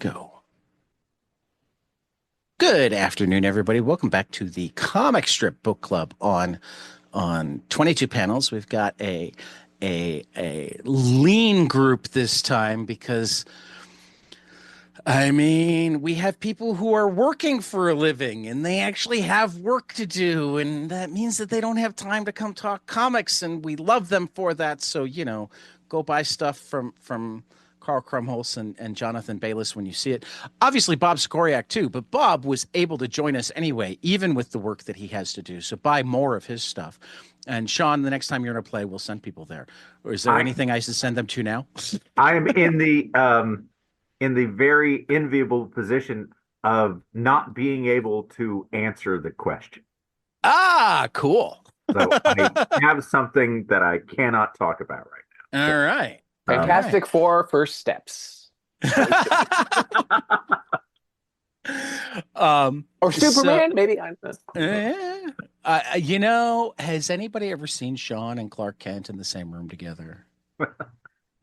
Go. Good afternoon, everybody. Welcome back to the Comic Strip Book Club on 22 panels. We've got a lean group this time because we have people who are working for a living and they actually have work to do, and that means that they don't have time to come talk comics, and we love them for that. So, go buy stuff from Carl Krumholz and Jonathan Bayliss when you see it. Obviously, Bob Sikoryak too, but Bob was able to join us anyway, even with the work that he has to do. So buy more of his stuff. And Sean, the next time you're going to play, we'll send people there. Or is there I anything I should send them to now? I am in the very enviable position of not being able to answer the question. Ah, cool. So I have something that I cannot talk about right All right. now. All right. Fantastic Four first steps. Or Superman, maybe. Has anybody ever seen Sean and Clark Kent in the same room together?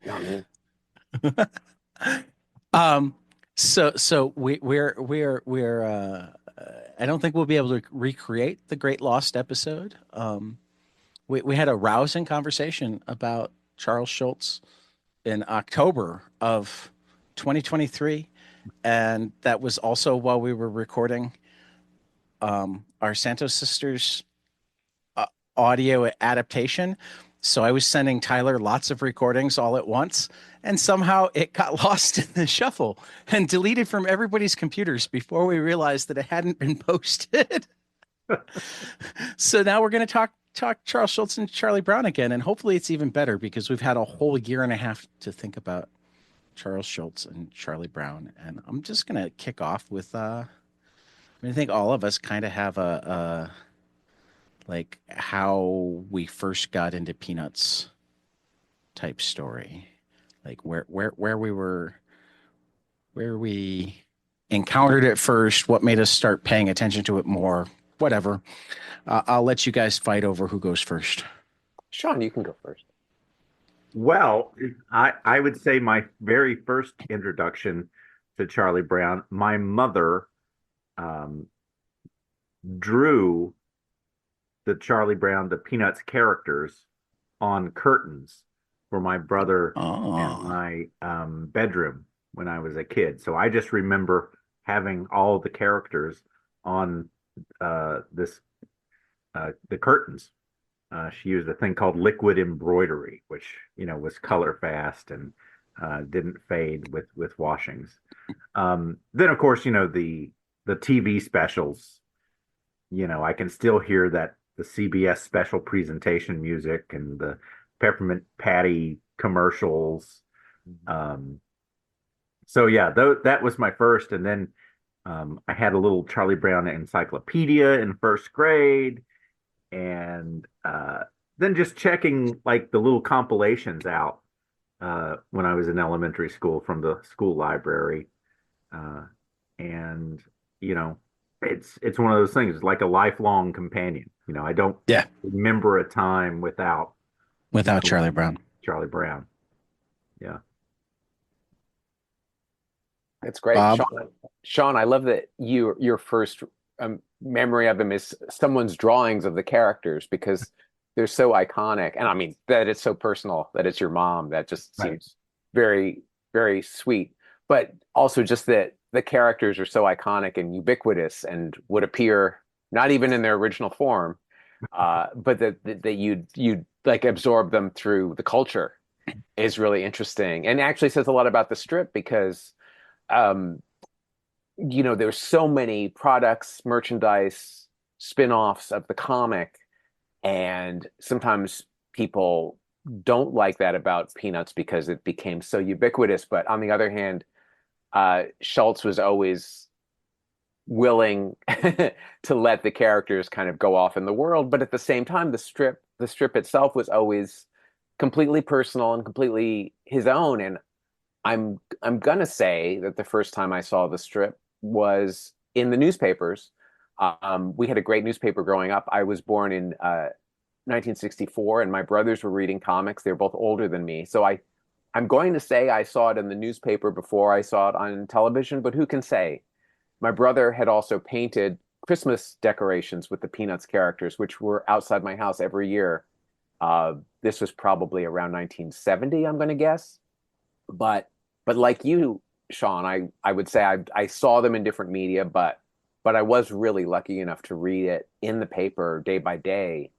Not me. So we're I don't think we'll be able to recreate the Great Lost episode. We had a rousing conversation about Charles Schulz in October of 2023, and that was also while we were recording our Santos Sisters audio adaptation. So I was sending Tyler lots of recordings all at once, and somehow it got lost in the shuffle and deleted from everybody's computers before we realized that it hadn't been posted. So now we're going to talk Charles Schulz and Charlie Brown again, and hopefully it's even better because we've had a whole year and a half to think about Charles Schulz and Charlie Brown. And I'm just going to kick off with I think all of us kind of have a like how we first got into Peanuts type story, like where we encountered it first, what made us start paying attention to it more, whatever. I'll let you guys fight over who goes first. Sean, you can go first. Well, I would say my very first introduction to Charlie Brown, my mother drew the Charlie Brown, the Peanuts characters on curtains for my brother and my bedroom when I was a kid. So I just remember having all the characters on the curtains. She used a thing called liquid embroidery, which was color fast and didn't fade with washings. Then of course the TV specials. I can still hear that the CBS special presentation music and the Peppermint Patty commercials. So yeah, that was my first, and then I had a little Charlie Brown encyclopedia in first grade, and then just checking like the little compilations out when I was in elementary school from the school library, and it's one of those things, like a lifelong companion. I don't remember a time without Charlie Brown. Charlie Brown. Yeah. That's great. Bob? Sean, I love that your first memory of him is someone's drawings of the characters because they're so iconic. And I mean, that it's so personal that it's your mom. That just seems very, very sweet. But also just that the characters are so iconic and ubiquitous and would appear not even in their original form, but that you'd like absorb them through the culture is really interesting. And actually says a lot about the strip because there's so many products, merchandise, spin-offs of the comic, and sometimes people don't like that about Peanuts because it became so ubiquitous. But on the other hand, Schulz was always willing to let the characters kind of go off in the world, but at the same time, the strip itself was always completely personal and completely his own. And I'm gonna say that the first time I saw the strip was in the newspapers. We had a great newspaper growing up. I was born in 1964, and my brothers were reading comics. They were both older than me, so I I'm going to say I saw it in the newspaper before I saw it on television, but who can say? My brother had also painted Christmas decorations with the Peanuts characters, which were outside my house every year. This was probably around 1970, I'm going to guess. But like you, Sean, I would say I saw them in different media, but I was really lucky enough to read it in the paper day by day,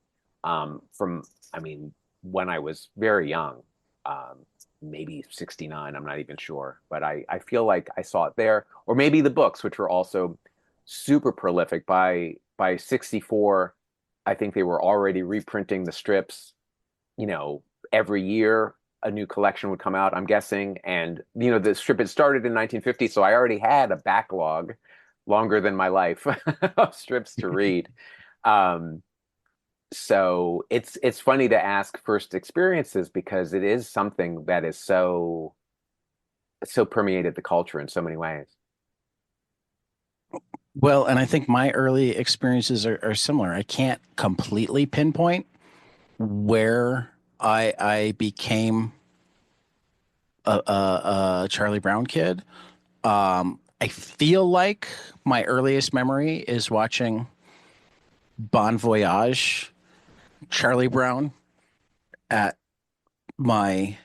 from, I mean, when I was very young, um, maybe 69, I'm not even sure, but I feel like I saw it there, or maybe the books, which were also super prolific. By 64, I think they were already reprinting the strips, you know, every year a new collection would come out, I'm guessing. And, you know, the strip had started in 1950, so I already had a backlog longer than my life of strips to read. Um, so it's funny to ask first experiences because it is something that is so permeated the culture in so many ways. Well, and I think my early experiences are similar. I can't completely pinpoint where I became a Charlie Brown kid. I feel like my earliest memory is watching Bon Voyage, Charlie Brown at my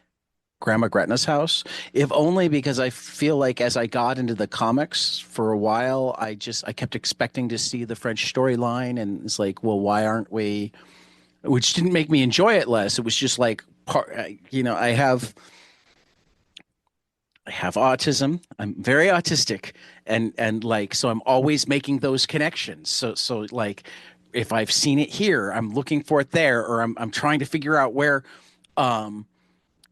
grandma Gretna's house, if only because I feel like as I got into the comics for a while, I kept expecting to see the French storyline, and it's like, well, why aren't we? Which didn't make me enjoy it less. It was just like, you know, I have autism. I'm very autistic, and like so I'm always making those connections. So like if I've seen it here, I'm looking for it there, or I'm trying to figure out where. Um,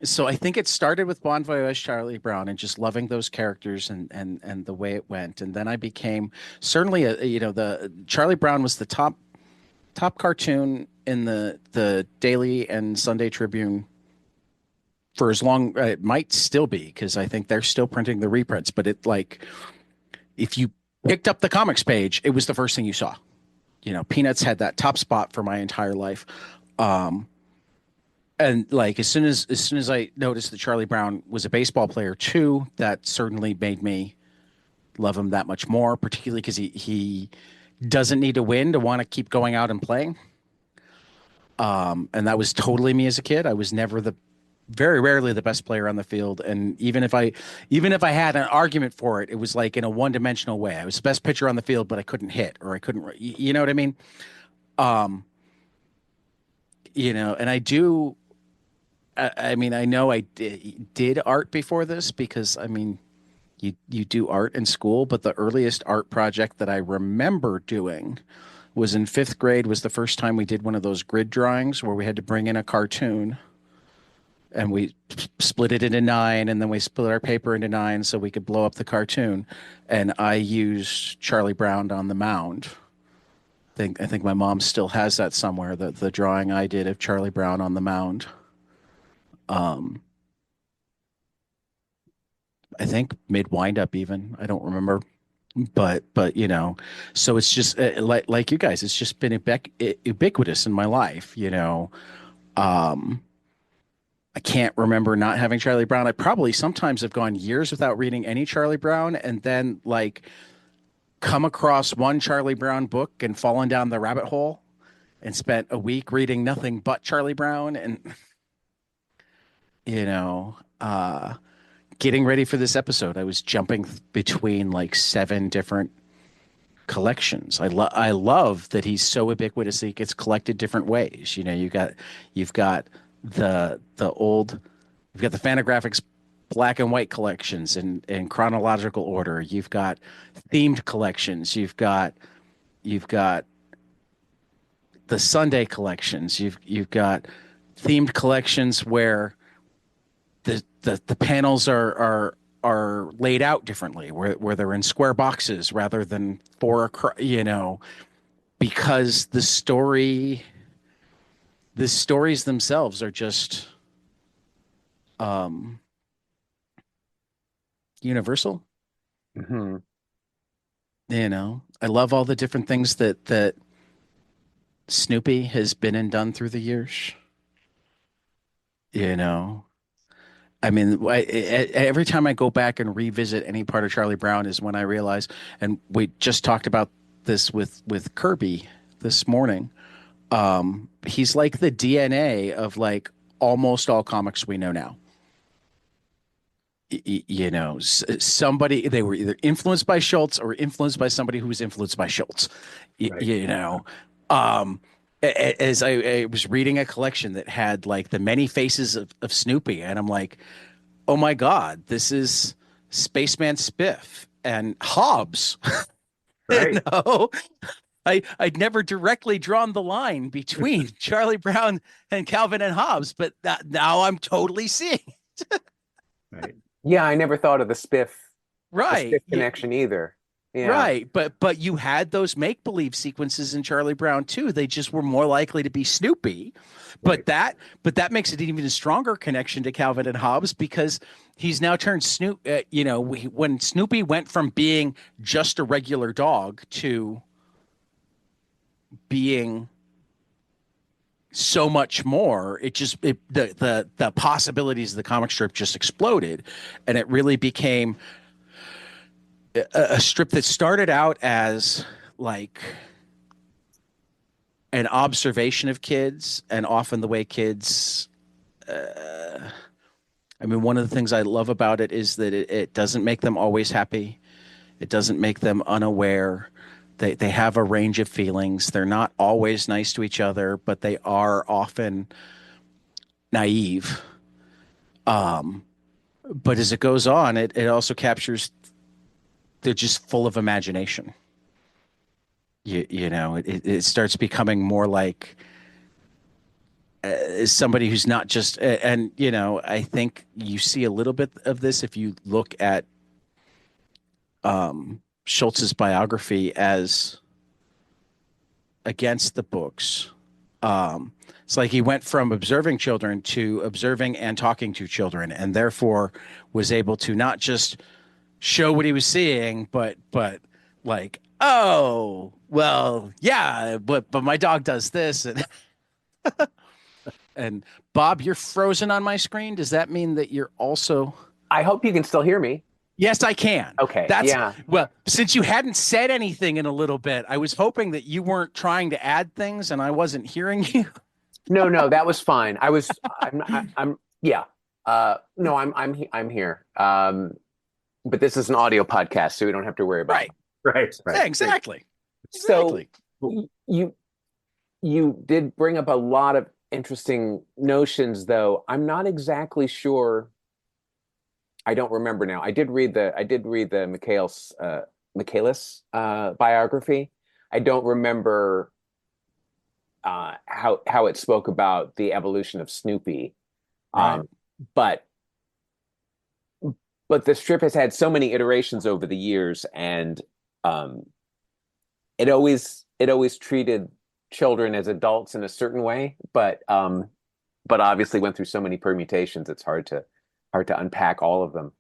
so I think it started with Bon Voyage Charlie Brown and just loving those characters and the way it went, and then I became certainly you know, the Charlie Brown was the top cartoon in the Daily and Sunday Tribune for as long it might still be, because I think they're still printing the reprints. But it like if you picked up the comics page, it was the first thing you saw. You know, Peanuts had that top spot for my entire life. Um, and like as soon as I noticed that Charlie Brown was a baseball player too, that certainly made me love him that much more, particularly because he doesn't need to win to want to keep going out and playing. And that was totally me as a kid. I was never the very rarely the best player on the field, and even if I had an argument for it, it was like in a one-dimensional way. I was the best pitcher on the field, but I couldn't hit, or I couldn't, you know what I mean? Um, you know, and I mean, I know did art before this because I mean, you do art in school, but the earliest art project that I remember doing was in fifth grade. Was the first time we did one of those grid drawings where we had to bring in a cartoon and we split it into nine, and then we split our paper into nine so we could blow up the cartoon. And I used Charlie Brown on the mound. I think my mom still has that somewhere, the drawing I did of Charlie Brown on the mound. Um, I think mid windup even. I don't remember, but you know, so it's just like you guys. It's just been ubiquitous in my life. You know, um, I can't remember not having Charlie Brown. I probably sometimes have gone years without reading any Charlie Brown, and then like come across one Charlie Brown book and fallen down the rabbit hole and spent a week reading nothing but Charlie Brown. And you know, getting ready for this episode, I was jumping between like seven different collections. I love that he's so ubiquitous that he gets collected different ways. You know, you've got the old, you've got the Fantagraphics black and white collections in chronological order. You've got themed collections. You've got the Sunday collections. You've got themed collections where the panels are laid out differently, where they're in square boxes rather than four, you know, because the stories themselves are just um universal. Hmm. You know, I love all the different things that Snoopy has been and done through the years. You know, I mean, every time I go back and revisit any part of Charlie Brown is when I realize, and we just talked about this with Kirby this morning. He's like the DNA of like almost all comics we know now. You know, somebody they were either influenced by Schulz or influenced by somebody who was influenced by Schulz. Right. You know, um, as I was reading a collection that had like the many faces of Snoopy, and I'm like, oh my God, this is Spaceman Spiff and Hobbs. You Right. know, I'd never directly drawn the line between Charlie Brown and Calvin and Hobbes, but now I'm totally seeing. Right. Yeah, I never thought of the Right. Spiff connection either. Yeah. Right. But you had those make believe sequences in Charlie Brown too. They just were more likely to be Snoopy. Right. But that makes it an even stronger connection to Calvin and Hobbes because he's now turned when Snoopy went from being just a regular dog to being so much more, the possibilities of the comic strip just exploded, and it really became a strip that started out as like an observation of kids and often the way kids I mean, one of the things I love about it is that it doesn't make them always happy. It doesn't make them unaware. They have a range of feelings. They're not always nice to each other, but they are often naive. But as it goes on, it also captures they're just full of imagination. You know, it starts becoming more like somebody who's not just, and, you know, I think you see a little bit of this if you look at Schultz's biography as against the books. It's like he went from observing children to observing and talking to children, and therefore was able to not just show what he was seeing, but like, oh, well, yeah, but my dog does this, and Bob, you're frozen on my screen. Does that mean that you're also? I hope you can still hear me. Yes, I can. Okay. That's Yeah. well, since you hadn't said anything in a little bit, I was hoping that you weren't trying to add things and I wasn't hearing you. No, that was fine. I'm yeah. No, I'm here. But this is an audio podcast, so we don't have to worry about Right. it. Right. Yeah, Right. exactly. So Exactly. you did bring up a lot of interesting notions, though. I'm not exactly sure. I don't remember now. I did read the Michaelis biography. I don't remember how it spoke about the evolution of Snoopy. Right. But the strip has had so many iterations over the years, and it always treated children as adults in a certain way, but obviously went through so many permutations. It's hard to unpack all of them.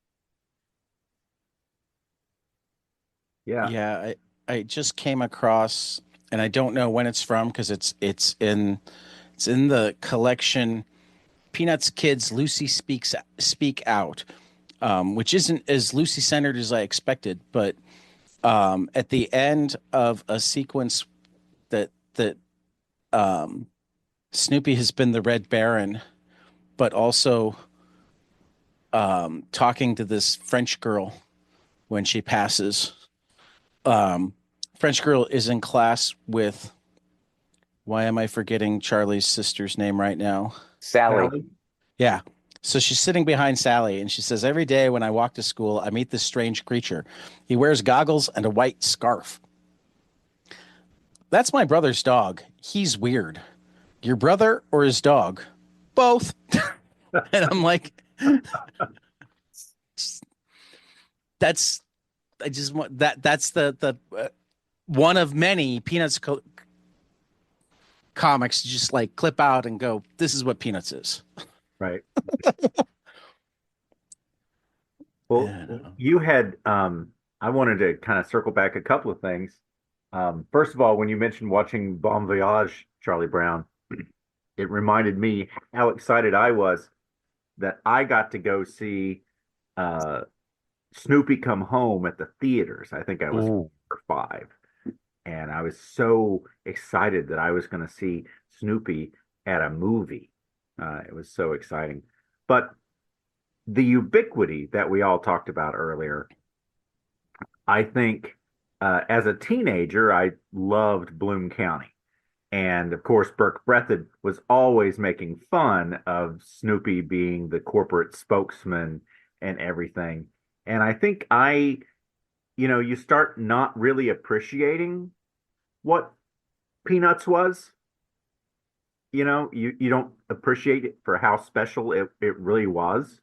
Yeah. Yeah, I just came across, and I don't know when it's from because it's in the collection Peanuts Kids Lucy Speak Out, which isn't as Lucy centered as I expected, but at the end of a sequence that Snoopy has been the Red Baron, but also talking to this French girl when she passes. French girl is in class with, why am I forgetting Charlie's sister's name right now? Sally. Yeah. So she's sitting behind Sally and she says, every day when I walk to school, I meet this strange creature. He wears goggles and a white scarf. That's my brother's dog. He's weird. Your brother or his dog? Both. And I'm like, that's, I just want that's the one of many Peanuts comics, just like clip out and go, this is what Peanuts is. Right. Well, Yeah. you had I wanted to kind of circle back a couple of things. First of all, when you mentioned watching Bon Voyage, Charlie Brown, it reminded me how excited I was that I got to go see uh, Snoopy Come Home at the theaters. I think I was Ooh. 4 or 5, and I was so excited that I was going to see Snoopy at a movie. It was so exciting. But the ubiquity that we all talked about earlier, I think as a teenager, I loved Bloom County. And of course, Burke Breathed was always making fun of Snoopy being the corporate spokesman and everything. And I think you start not really appreciating what Peanuts was. You don't appreciate it for how special it really was.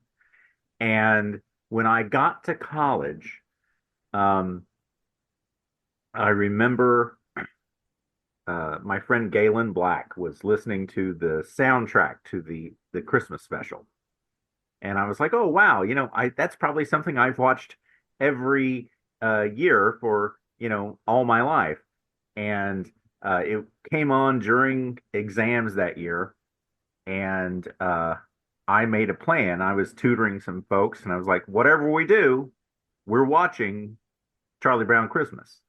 And when I got to college, um, I remember my friend Galen Black was listening to the soundtrack to the Christmas special, and I was like, "Oh wow, I that's probably something I've watched every year for all my life." And it came on during exams that year, and I made a plan. I was tutoring some folks, and I was like, "Whatever we do, we're watching Charlie Brown Christmas."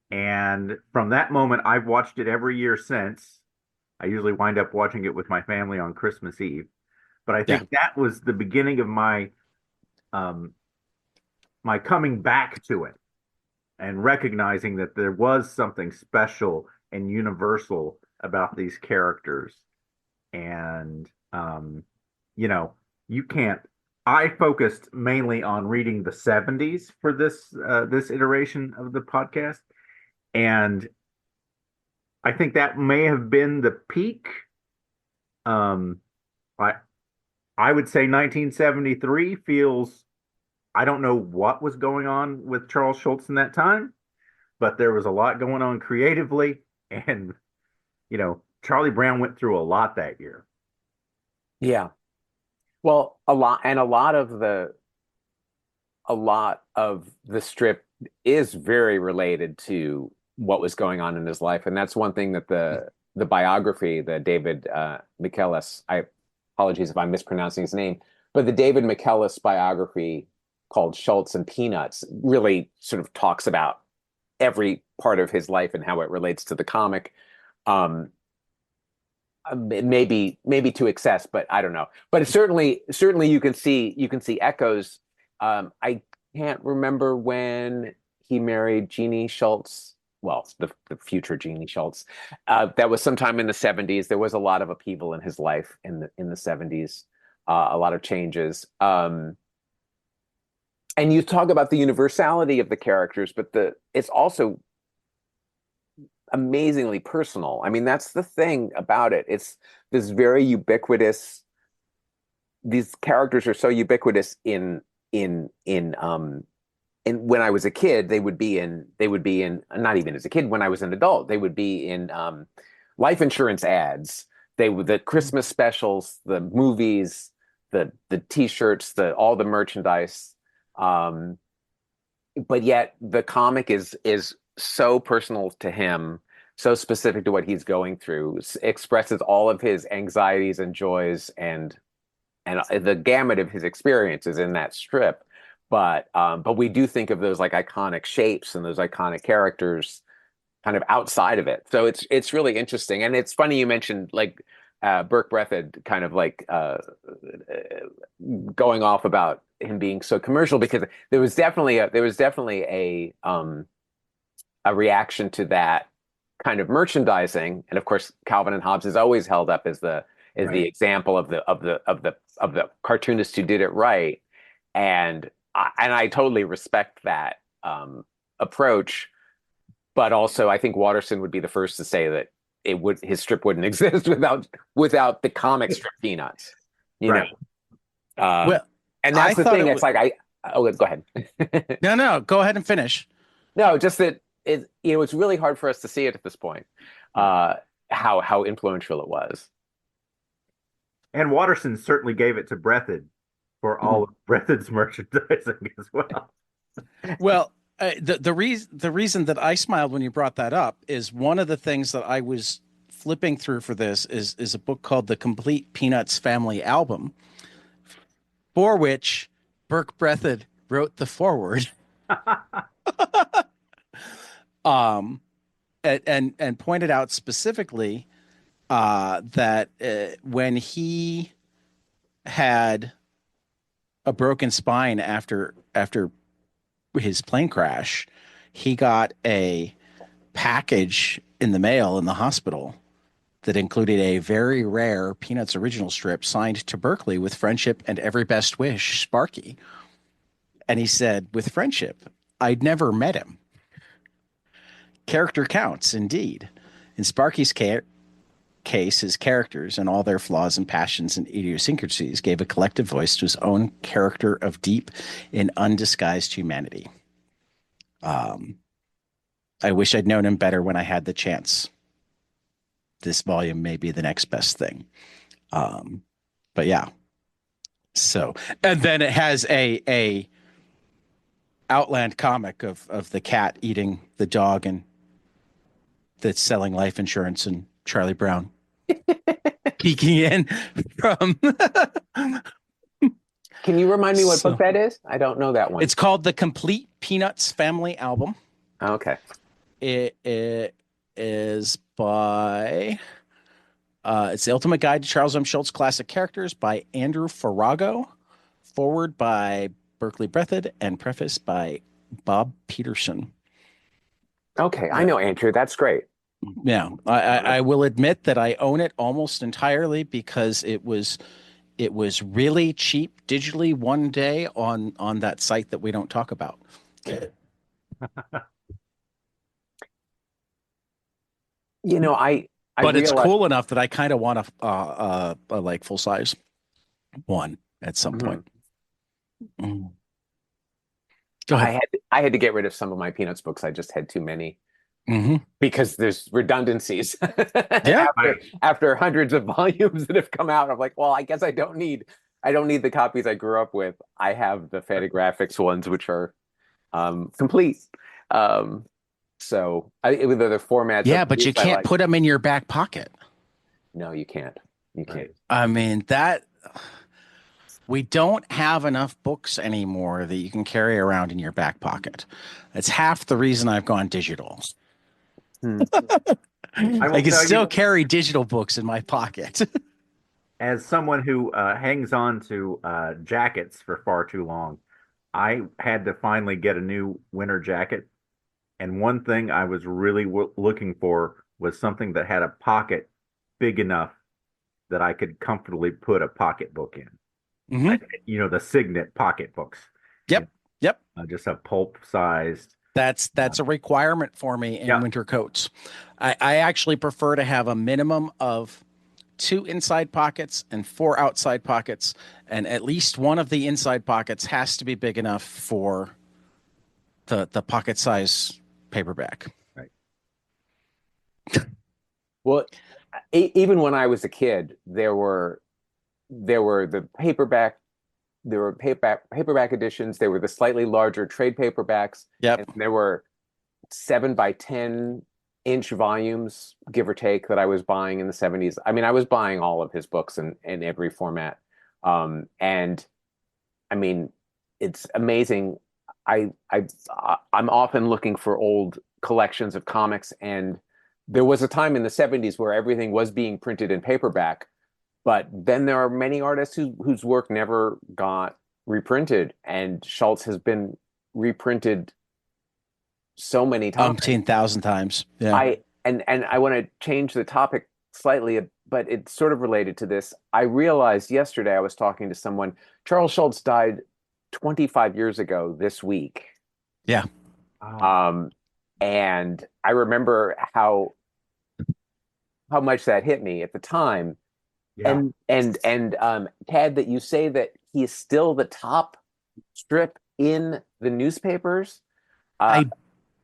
And from that moment, I've watched it every year since. I usually wind up watching it with my family on Christmas Eve. But I Yeah. think that was the beginning of um, my coming back to it and recognizing that there was something special and universal about these characters. And you can't. I focused mainly on reading the 70s for this iteration of the podcast. And I think that may have been the peak. Um, I I would say 1973 feels, I don't know what was going on with Charles Schulz in that time, but there was a lot going on creatively. And, Charlie Brown went through a lot that year. Yeah. Well, a lot of the strip is very related to what was going on in his life, and that's one thing that the biography, the David McKellis, I apologies if I'm mispronouncing his name, but the David McKellis biography called Schulz and Peanuts really sort of talks about every part of his life and how it relates to the comic. Maybe to excess, but I don't know. But it's certainly you can see echoes. I can't remember when he married Jeannie Schulz. Well, the future Jeannie Schulz. That was sometime in the 70s. There was a lot of upheaval in his life in the 70s. A lot of changes. And you talk about the universality of the characters, but it's also amazingly personal. I mean, that's the thing about it. It's this very ubiquitous. These characters are so ubiquitous in when I was a kid, they would be in not even as a kid, when I was an adult, they would be in life insurance ads. The Christmas specials, the movies, the t-shirts, all the merchandise. But yet the comic is so personal to him, so specific to what he's going through, expresses all of his anxieties and joys and the gamut of his experiences in that strip. But we do think of those like iconic shapes and those iconic characters kind of outside of it. So it's really interesting. And it's funny you mentioned like Burke Breathed kind of like going off about him being so commercial, because there was definitely a reaction to that kind of merchandising. And of course, Calvin and Hobbes is always held up as the example of the cartoonist who did it right. And I totally respect that approach, but also I think Watterson would be the first to say that his strip wouldn't exist without the comic strip Peanuts, Right. Well, and that's the thing. It's like go ahead. No, go ahead and finish. No, just that it's really hard for us to see it at this point, how influential it was. And Watterson certainly gave it to Breathed for all of Breathed's merchandising as well. Well, the reason that I smiled when you brought that up is one of the things that I was flipping through for this is a book called The Complete Peanuts Family Album. for which Burke Breathed wrote the foreword. And pointed out specifically that when he had a broken spine after his plane crash, he got a package in the mail in the hospital that included a very rare Peanuts original strip signed to Berkeley with friendship and every best wish, Sparky. And he said, with friendship, I'd never met him. Character counts, indeed. In Sparky's case, his characters and all their flaws and passions and idiosyncrasies gave a collective voice to his own character of deep and undisguised humanity. I wish I'd known him better when I had the chance. This volume may be the next best thing. But yeah. So, and then it has a Outland comic of the cat eating the dog and that's selling life insurance and Charlie Brown peeking in from. Can you remind me what book that is? I don't know that one. It's called The Complete Peanuts Family Album. Okay. It is by it's The Ultimate Guide to Charles M. Schulz Classic Characters by Andrew Farago, forward by Berkeley Breathed, and preface by Bob Peterson. Okay, I know Andrew. That's great. Yeah, I will admit that I own it almost entirely because it was really cheap digitally one day on that site that we don't talk about. You know, I but it's realize... cool enough that I kind of want a like full size one at some point. Mm. Go ahead. I had to get rid of some of my Peanuts books. I just had too many. Mm-hmm. Because there's redundancies. Yeah. after hundreds of volumes that have come out, I'm like, well, I guess I don't need the copies I grew up with. I have the Fantagraphics ones, which are complete. So with other formats. Yeah, but you can't put them in your back pocket. No, you can't. You can't. I mean, we don't have enough books anymore that you can carry around in your back pocket. That's half the reason I've gone digital. I can still carry digital books in my pocket. As someone who hangs on to jackets for far too long, I had to finally get a new winter jacket. And one thing I was really looking for was something that had a pocket big enough that I could comfortably put a pocketbook in. Mm-hmm. You know, the Signet pocketbooks. Yep. Just a pulp sized. That's a requirement for me in winter coats. I actually prefer to have a minimum of 2 inside pockets and 4 outside pockets, and at least one of the inside pockets has to be big enough for the pocket size paperback. Right. Well, even when I was a kid, there were the paperback. There were paperback editions. There were the slightly larger trade paperbacks. Yep. And there were 7 by 10 inch volumes, give or take, that I was buying in the 70s. I mean, I was buying all of his books in every format. And I mean, it's amazing. I'm often looking for old collections of comics, and there was a time in the 70s where everything was being printed in paperback. But then there are many artists whose work never got reprinted, and Schulz has been reprinted so many times. 10,000 times. Yeah. I want to change the topic slightly, but it's sort of related to this. I realized yesterday I was talking to someone. Charles Schulz died 25 years ago this week. Yeah. And I remember how much that hit me at the time. Yeah. And Tad, that you say that he is still the top strip in the newspapers. I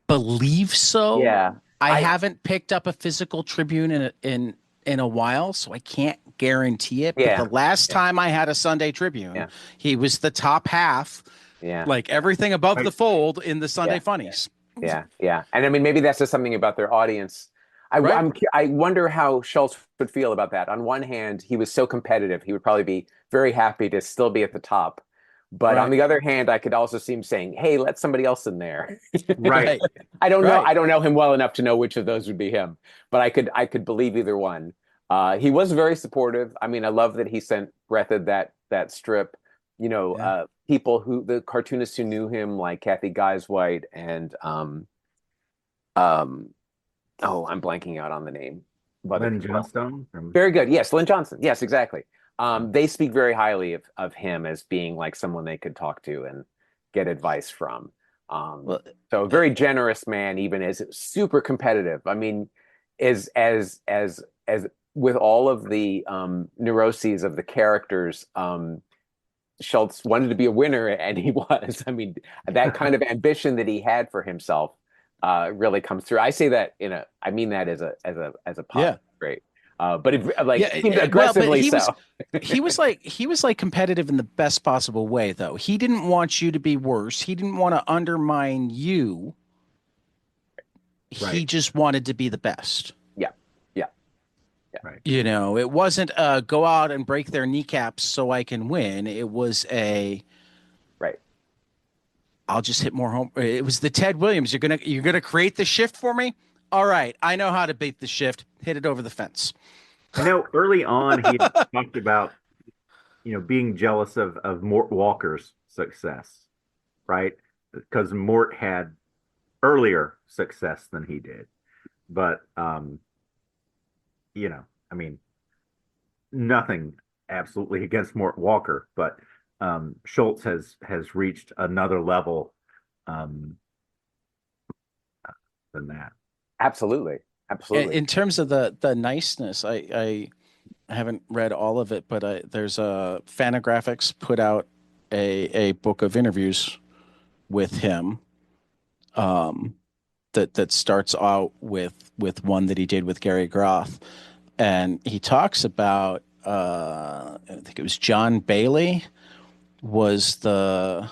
believe so. Yeah. I haven't picked up a physical Tribune in a while, so I can't guarantee it. But the last time I had a Sunday Tribune, he was the top half. Yeah. Like everything above the fold in the Sunday funnies. Yeah. And I mean, maybe that's just something about their audience. Right. I wonder how Schultz would feel about that. On one hand, he was so competitive, he would probably be very happy to still be at the top. But on Right. the other hand, I could also see him saying, "Hey, let somebody else in there." Right. Right. I don't know. Right. I don't know him well enough to know which of those would be him, but I could believe either one. He was very supportive. I mean, I love that he sent Breathed that strip. Yeah. People the cartoonists who knew him, like Kathy Guisewhite and um, oh, I'm blanking out on the name of other Lynn people. Johnstone from Very good. Yes, Lynn Johnson. Yes, exactly. They speak very highly of him as being like someone they could talk to and get advice from. Um, Well, so a uh, very generous man, even as super competitive. I mean, as with all of the neuroses of the characters, Schultz wanted to be a winner, and he was. I mean, that kind of ambition that he had for himself really comes through. I say that I mean that as a yeah. positive trait. But it, like Yeah. seemed Well, but aggressively so. he was like competitive in the best possible way, though. He didn't want you to be worse. He didn't want to undermine you. right, He just wanted to be the best. Yeah, yeah, yeah. right. It wasn't go out and break their kneecaps so I can win. It was Right. I'll just hit more home. It was the Ted Williams. You're gonna create the shift for me. All right, I know how to beat the shift. Hit it over the fence. I know early on he had talked about, being jealous of Mort Walker's success, right? Because Mort had earlier success than he did. But I mean, nothing absolutely against Mort Walker, but Schultz has reached another level um, than that. Absolutely, absolutely. In terms of the niceness, I haven't read all of it, but there's a Fantagraphics put out a book of interviews with him um, that starts out with one that he did with Gary Groth, and he talks about I think it was John Bailey was I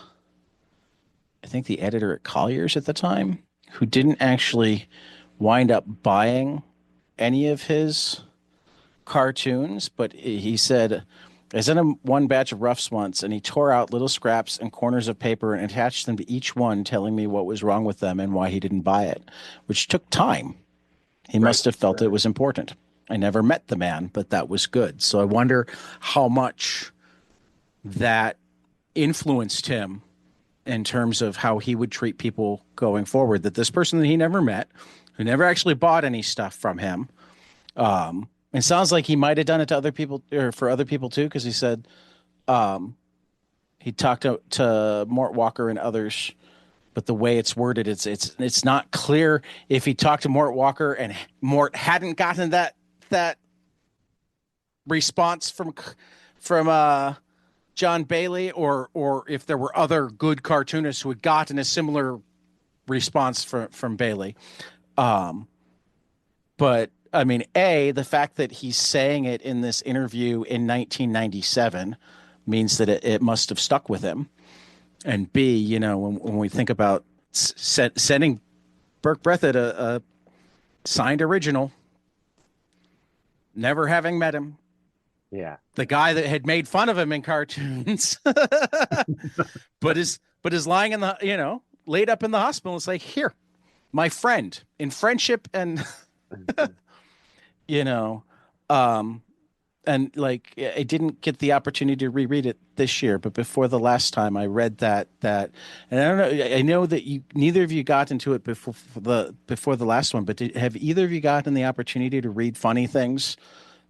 think the editor at Collier's at the time who didn't actually wind up buying any of his cartoons, but he said, I sent him one batch of roughs once, and he tore out little scraps and corners of paper and attached them to each one, telling me what was wrong with them and why he didn't buy it, which took time. He Right. must have felt it was important. I never met the man, but that was good. So I wonder how much that influenced him in terms of how he would treat people going forward. That this person that he never met, who never actually bought any stuff from him, it sounds like he might have done it to other people or for other people too, because he said he talked to Mort Walker and others, but the way it's worded, it's not clear if he talked to Mort Walker and Mort hadn't gotten that response from John Bailey, or if there were other good cartoonists who had gotten a similar response from Bailey. But I mean, the fact that he's saying it in this interview in 1997 means that it must have stuck with him. And B, when we think about sending Burke Breathed a signed original, never having met him, Yeah. the guy that had made fun of him in cartoons, but is lying in laid up in the hospital. It's like, here, my friend, in friendship and you know, and like I didn't get the opportunity to reread it this year, but before the last time I read that, and I don't know, I know that neither of you got into it before the last one, but have either of you gotten the opportunity to read Funny Things,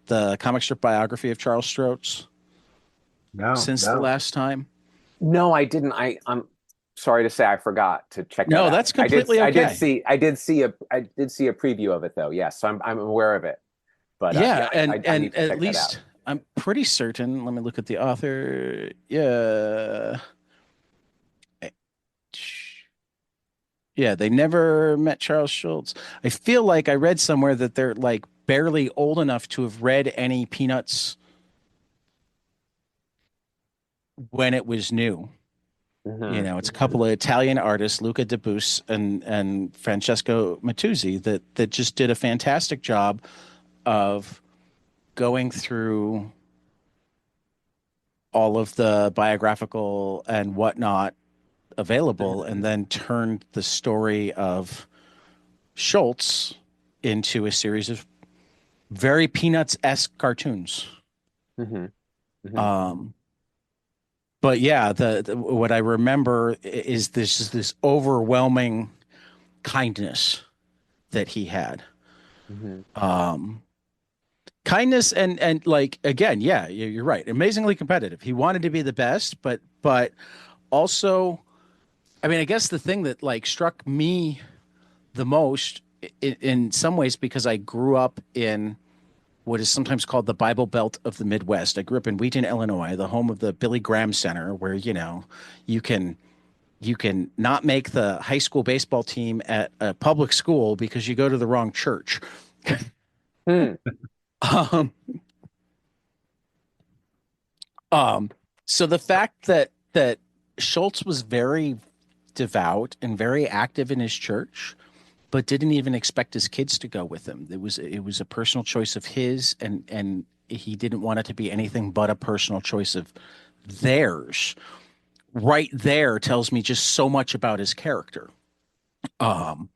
the comic strip biography of Charles Schulz, No, since the last time? No, I didn't. I'm sorry to say I forgot to check that No, out. that's completely okay. I did see a preview of it though. Yes, so I'm aware of it. But Yeah, I need and to at check that out. least I'm pretty certain. Let me look at the author. Yeah. Yeah, they never met Charles Schulz. I feel like I read somewhere that they're like barely old enough to have read any Peanuts when it was new. You Hmm. know, it's a couple of Italian artists, Luca De Bus and Francesco Matuzzi, that just did a fantastic job of going through all of the biographical and whatnot available, and then turned the story of Schultz into a series of very Peanuts-esque cartoons. Hmm. Hmm. Um, but yeah, the what I remember is this overwhelming kindness that he had. Hmm. Um, Kindness and like again, yeah, you're right. Amazingly competitive. He wanted to be the best, but also, I mean, I guess the thing that like struck me the most in some ways because I grew up in what is sometimes called the Bible Belt of the Midwest. I grew up in Wheaton, Illinois, the home of the Billy Graham Center, where you can you can not make the high school baseball team at a public school because you go to the wrong church. Hmm. um, um, so the fact that Schultz was very devout and very active in his church, but didn't even expect his kids to go with him. It was a personal choice of his, and he didn't want it to be anything but a personal choice of theirs. Right there tells me just so much about his character. Um,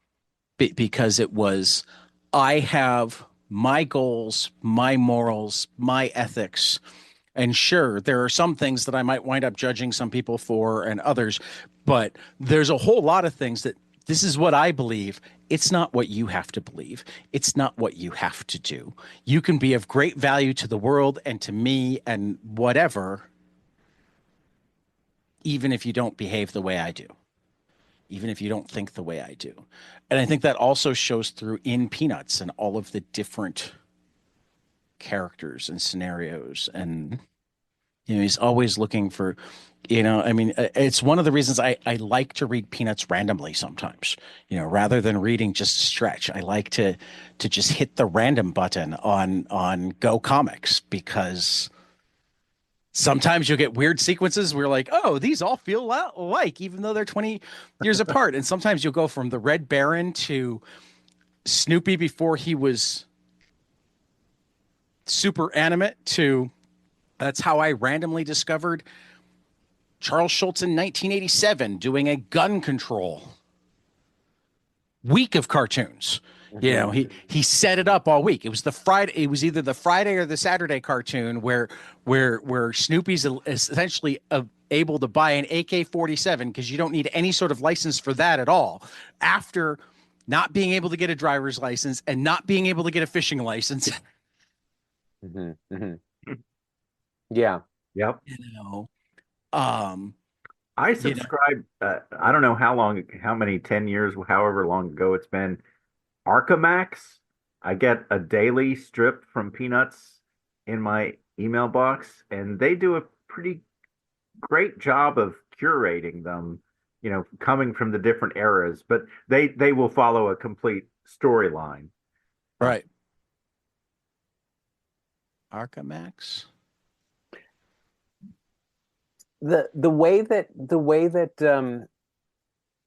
because it was, I have my goals, my morals, my ethics. And sure, there are some things that I might wind up judging some people for and others, but there's a whole lot of things that this is what I believe. It's not what you have to believe. It's not what you have to do. You can be of great value to the world and to me and whatever, even if you don't behave the way I do, even if you don't think the way I do. And I think that also shows through in Peanuts and all of the different characters and scenarios. And, he's always looking for, I mean, it's one of the reasons I like to read Peanuts randomly sometimes, rather than reading just a stretch. I like to just hit the random button on Go Comics because sometimes you'll get weird sequences where you're like, oh, these all feel alike, even though they're 20 years apart. And sometimes you'll go from the Red Baron to Snoopy before he was super animate to that's how I randomly discovered Charles Schulz in 1987 doing a gun control week of cartoons. Hmm. He set it up all week. It was the Friday. It was either the Friday or the Saturday cartoon where Snoopy's essentially able to buy an AK-47 because you don't need any sort of license for that at all. After not being able to get a driver's license and not being able to get a fishing license, Hmm. Hmm. Yeah. Yep. you know, um, I you know, subscribe. I don't know how many 10 years, however long ago it's been. Archamax. I get a daily strip from Peanuts in my email box, and they do a pretty great job of curating them, coming from the different eras, but they will follow a complete storyline. Uh, right. Archamax. The way that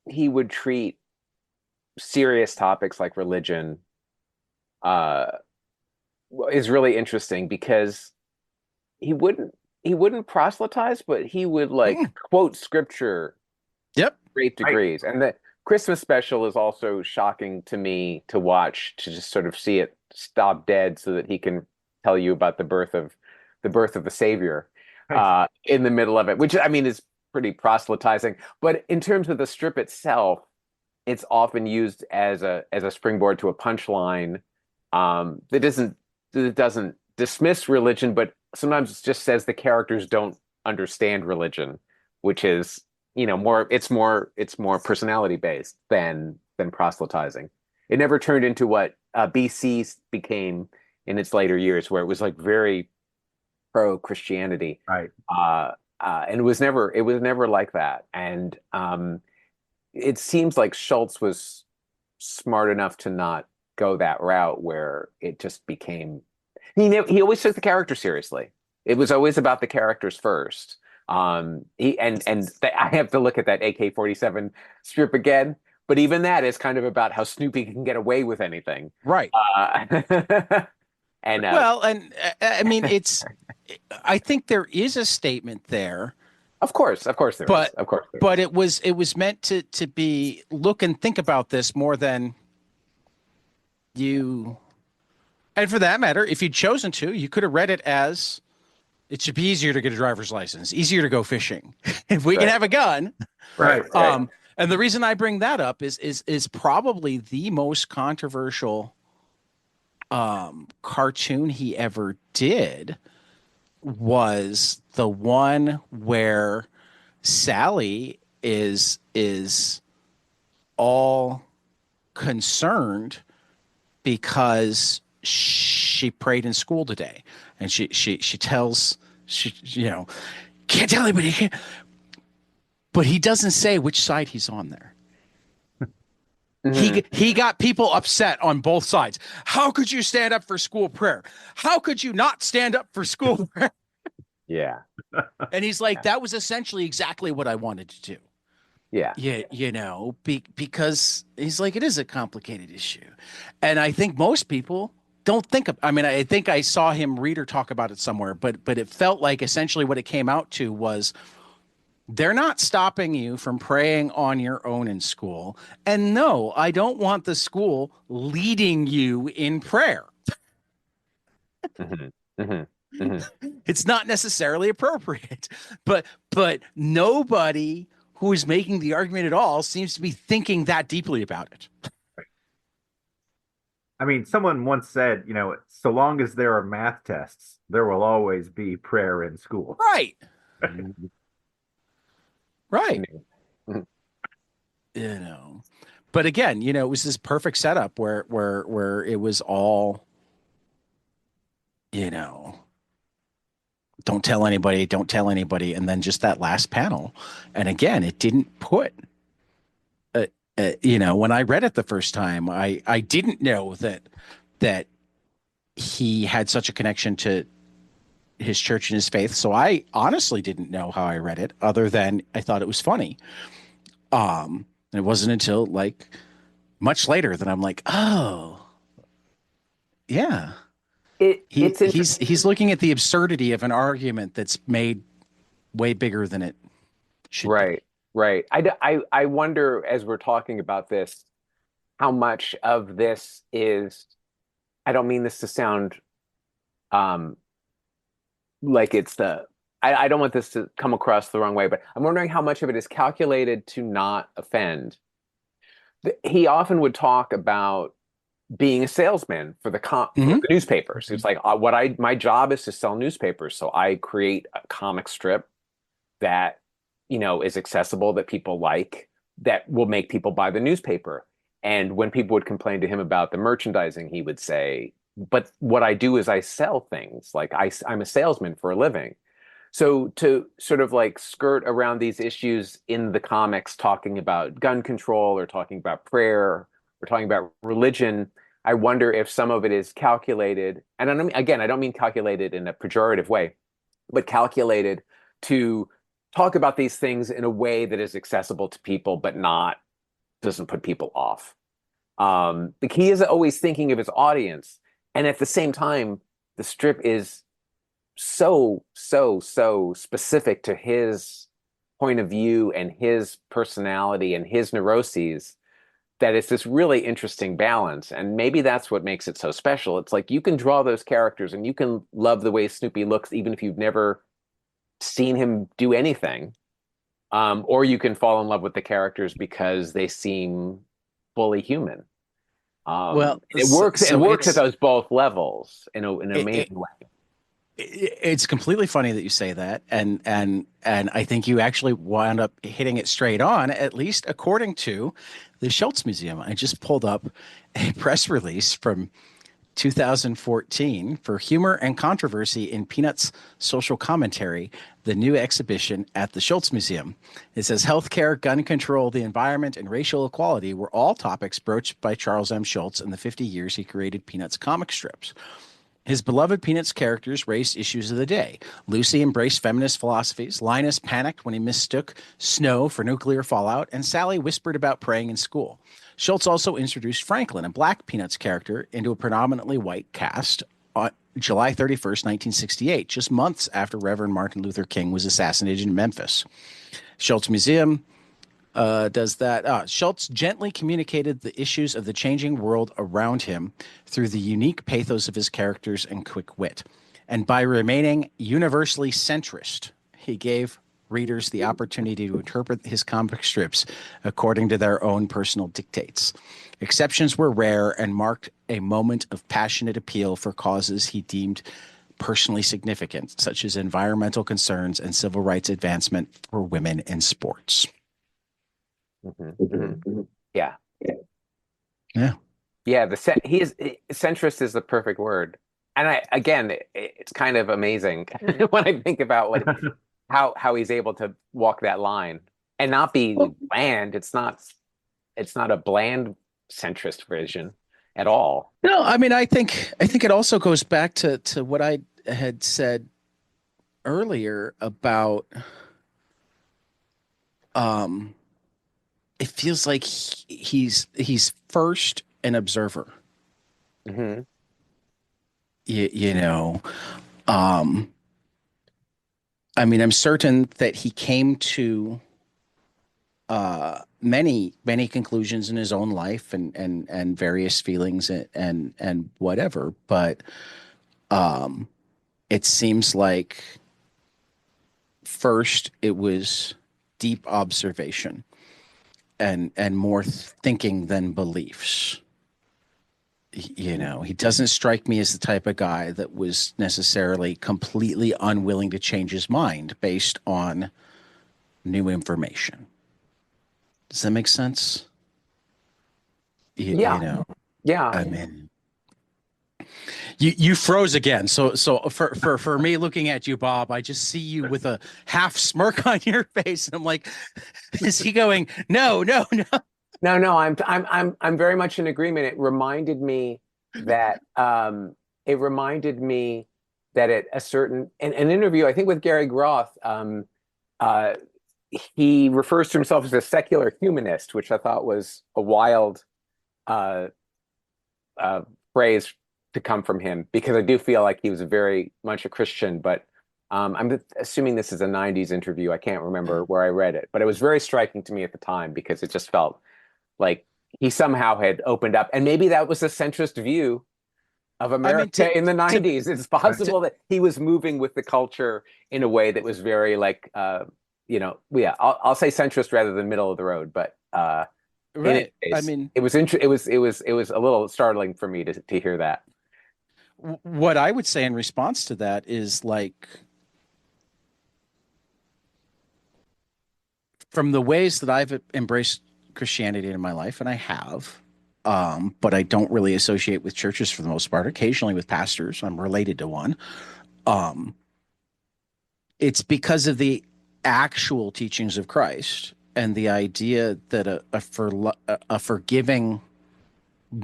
he would treat serious topics like religion uh is really interesting because he wouldn't proselytize, but he would like Mm, quote scripture yep. great right. degrees. And the Christmas special is also shocking to me to watch, to just sort of see it stop dead so that he can tell you about the birth of the Savior Right. in the middle of it, which I mean is pretty proselytizing. But in terms of the strip itself, it's often used as a springboard to a punchline that doesn't dismiss religion, but sometimes it just says the characters don't understand religion, which is more personality based than proselytizing. It never turned into what BC became in its later years, where it was like very pro Christianity, Right. and it was never like that. And it seems like Schultz was smart enough to not go that route, where it just became he always took the character seriously. It was always about the characters first, I have to look at that AK-47 strip again, but even that is kind of about how Snoopy can get away with anything. Right. And Well, and I mean, I think there is a statement there, of course there is. but Of course there is. but it was meant to be look and think about this more than you. And for that matter, if you'd chosen to, you could have read it as it should be easier to get a driver's license, easier to go fishing. If we can Right. have a gun. Right. And the reason I bring that up is probably the most controversial cartoon he ever did was the one where Sally is all concerned because she prayed in school today, and she tells can't tell anybody, can't, but he doesn't say which side he's on there. He got people upset on both sides. How could you stand up for school prayer? How could you not stand up for school prayer? Yeah. And he's like, that was essentially exactly what I wanted to do. Yeah. Yeah, because he's like, it is a complicated issue. And I think most people don't think of, I mean, I think I saw him read or talk about it somewhere, but it felt like essentially what it came out to was they're not stopping you from praying on your own in school. And no, I don't want the school leading you in prayer. It's not necessarily appropriate, but nobody who is making the argument at all seems to be thinking that deeply about it. I mean, someone once said, so long as there are math tests, there will always be prayer in school. Right. Right. But again, it was this perfect setup where it was all, don't tell anybody, and then just that last panel. And again, it didn't put when I read it the first time, I didn't know that he had such a connection to his church and his faith. So I honestly didn't know how I read it, other than I thought it was funny. And it wasn't until like much later that I'm like, oh, yeah. He's looking at the absurdity of an argument that's made way bigger than it should be. Right. I wonder, as we're talking about this, how much of this is, I don't mean this to sound like it's I don't want this to come across the wrong way, but I'm wondering how much of it is calculated to not offend. He often would talk about being a salesman for for the newspapers. It's like my job is to sell newspapers, so I create a comic strip that is accessible, that people like, that will make people buy the newspaper. And when people would complain to him about the merchandising, he would say, but what I do is I sell things. Like I'm a salesman for a living. So to sort of like skirt around these issues in the comics, talking about gun control or talking about prayer or talking about religion, I wonder if some of it is calculated. And I don't mean calculated in a pejorative way, but calculated to talk about these things in a way that is accessible to people, but doesn't put people off. The key is always thinking of his audience. And at the same time, the strip is so specific to his point of view and his personality and his neuroses that it's this really interesting balance. And maybe that's what makes it so special. It's like you can draw those characters and you can love the way Snoopy looks, even if you've never seen him do anything. Or you can fall in love with the characters because they seem fully human. It works at those both levels in an amazing way. It's completely funny that you say that, and I think you actually wound up hitting it straight on, at least according to the Schulz Museum. I just pulled up a press release from 2014 for Humor and Controversy in Peanuts Social Commentary, the new exhibition at the Schulz Museum. It says healthcare, gun control, the environment, and racial equality were all topics broached by Charles M. Schulz in the 50 years he created Peanuts comic strips. His beloved Peanuts characters raised issues of the day. Lucy embraced feminist philosophies, Linus panicked when he mistook snow for nuclear fallout, and Sally whispered about praying in school. Schulz also introduced Franklin, a black Peanuts character, into a predominantly white cast on July 31st, 1968, just months after Reverend Martin Luther King was assassinated in Memphis. Schulz Museum does that. Schulz gently communicated the issues of the changing world around him through the unique pathos of his characters and quick wit. And by remaining universally centrist, he gave readers the opportunity to interpret his comic strips according to their own personal dictates. Exceptions were rare and marked a moment of passionate appeal for causes he deemed personally significant, such as environmental concerns and civil rights advancement for women in sports. Yeah. Yeah. Yeah. Centrist is the perfect word. And it's kind of amazing when I think about how he's able to walk that line and not be bland. It's not a bland centrist vision at all. No, I mean, I think it also goes back to what I had said earlier about it feels like he's first an observer. Mm-hmm. You know, I mean, I'm certain that he came to many conclusions in his own life and various feelings and whatever, but it seems like first it was deep observation and more thinking than beliefs. You know, he doesn't strike me as the type of guy that was necessarily completely unwilling to change his mind based on new information. Does that make sense? Yeah. You know, Yeah. I mean, you froze again. So for me looking at you, Bob, I just see you with a half smirk on your face, and I'm like, is he going? No. No. I'm very much in agreement. It reminded me that at a certain an interview, I think with Gary Groth, he refers to himself as a secular humanist, which I thought was a wild phrase to come from him, because I do feel like he was very much a Christian, but I'm assuming this is a 90s interview. I can't remember where I read it, but it was very striking to me at the time because it just felt like he somehow had opened up, and maybe that was a centrist view of America in the 90s. It's possible that he was moving with the culture in a way that was very like, I'll say centrist rather than middle of the road, but right. Case, I mean, it was a little startling for me to hear that. What I would say in response to that is, like, from the ways that I've embraced Christianity in my life, and I have, but I don't really associate with churches for the most part. Occasionally with pastors, I'm related to one. It's because of the actual teachings of Christ and the idea that a forgiving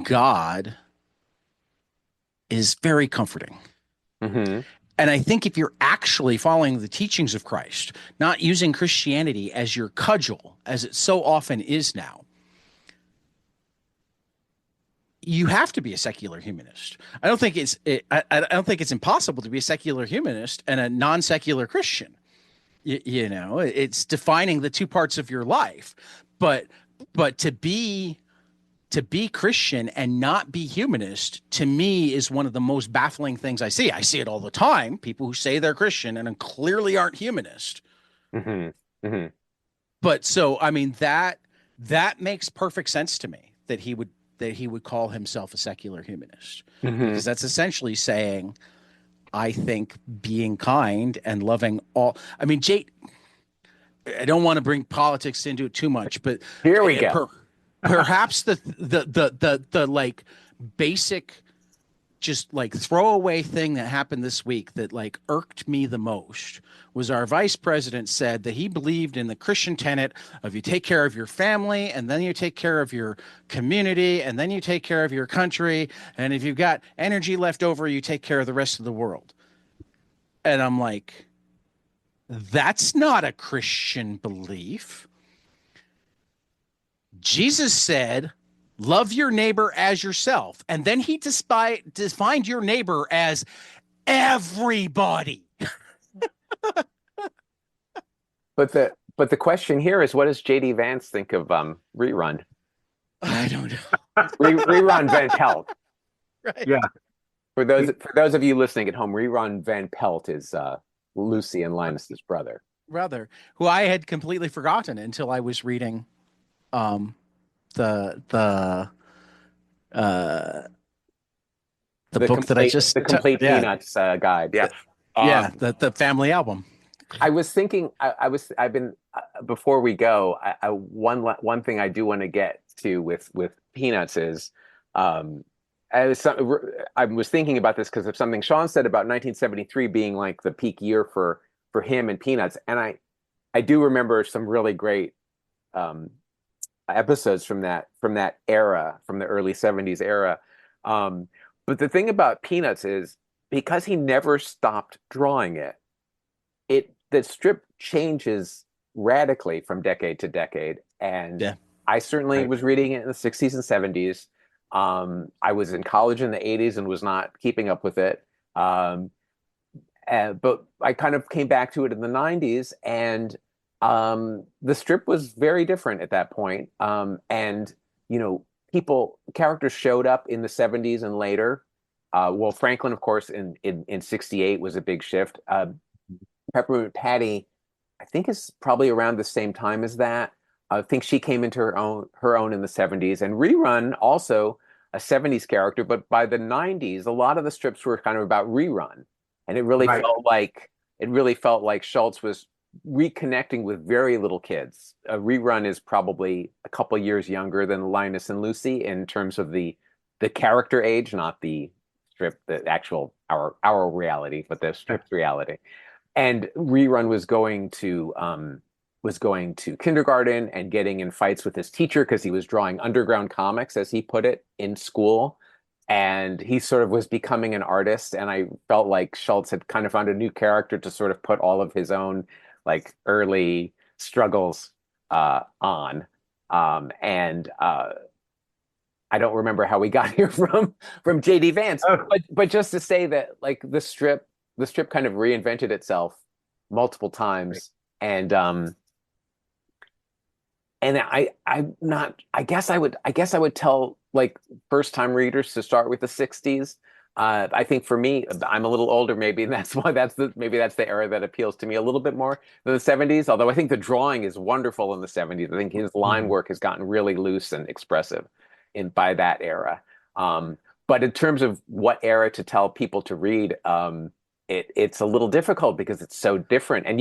God is very comforting. Mm-hmm. And I think if you're actually following the teachings of Christ, not using Christianity as your cudgel, as it so often is now, you have to be a secular humanist. I don't think it's impossible to be a secular humanist and a non-secular Christian. You know, it's defining the two parts of your life, but to be Christian and not be humanist, to me, is one of the most baffling things I see. I see it all the time. People who say they're Christian and clearly aren't humanist. Mm-hmm. Mm-hmm. But so, I mean, that makes perfect sense to me that he would call himself a secular humanist, because that's essentially saying, I think being kind and loving all. I mean, I don't want to bring politics into it too much, but here we go. Perhaps the like basic just like throwaway thing that happened this week that like irked me the most was our vice president said that he believed in the Christian tenet of you take care of your family and then you take care of your community and then you take care of your country. And if you've got energy left over, you take care of the rest of the world. And I'm like, that's not a Christian belief. Jesus said, love your neighbor as yourself. And then he defined your neighbor as everybody. But the question here is, what does J.D. Vance think of Rerun? I don't know. Rerun Van Pelt. Right. Yeah. For those of you listening at home, Rerun Van Pelt is Lucy and Linus's brother. Brother, who I had completely forgotten until I was reading the book that I just the complete Peanuts guide. Yeah. Yeah, the family album. I was thinking, I've been before we go. One thing I do want to get to with Peanuts is, I was thinking about this because of something Sean said about 1973 being like the peak year for him and Peanuts, and I do remember some really great episodes from that era, from the early 70s era. But the thing about Peanuts is, because he never stopped drawing it, the strip changes radically from decade to decade. And yeah. I certainly was reading it in the 60s and 70s. I was in college in the 80s and was not keeping up with it. But I kind of came back to it in the 90s, and the strip was very different at that point. And, characters showed up in the 70s and later. Well, Franklin, of course, in 68 was a big shift. Peppermint Patty, I think, is probably around the same time as that. I think she came into her own in the 70s. And Rerun, also a 70s character, but by the 90s, a lot of the strips were kind of about Rerun. And it really felt like Schulz was reconnecting with very little kids. Rerun is probably a couple years younger than Linus and Lucy in terms of the character age, not the strip, the actual our reality, but the strip's reality. And Rerun was going to kindergarten and getting in fights with his teacher because he was drawing underground comics, as he put it, in school. And he sort of was becoming an artist. And I felt like Schulz had kind of found a new character to sort of put all of his own like early struggles on. And I don't remember how we got here from J.D. Vance, but just to say that like the strip kind of reinvented itself multiple times. Right. And I guess I would tell like first time readers to start with the 60s. I think for me, I'm a little older maybe, and that's why that's the era that appeals to me a little bit more than the 70s. Although I think the drawing is wonderful in the 70s. I think his line work has gotten really loose and expressive by that era. But in terms of what era to tell people to read, it's a little difficult because it's so different. And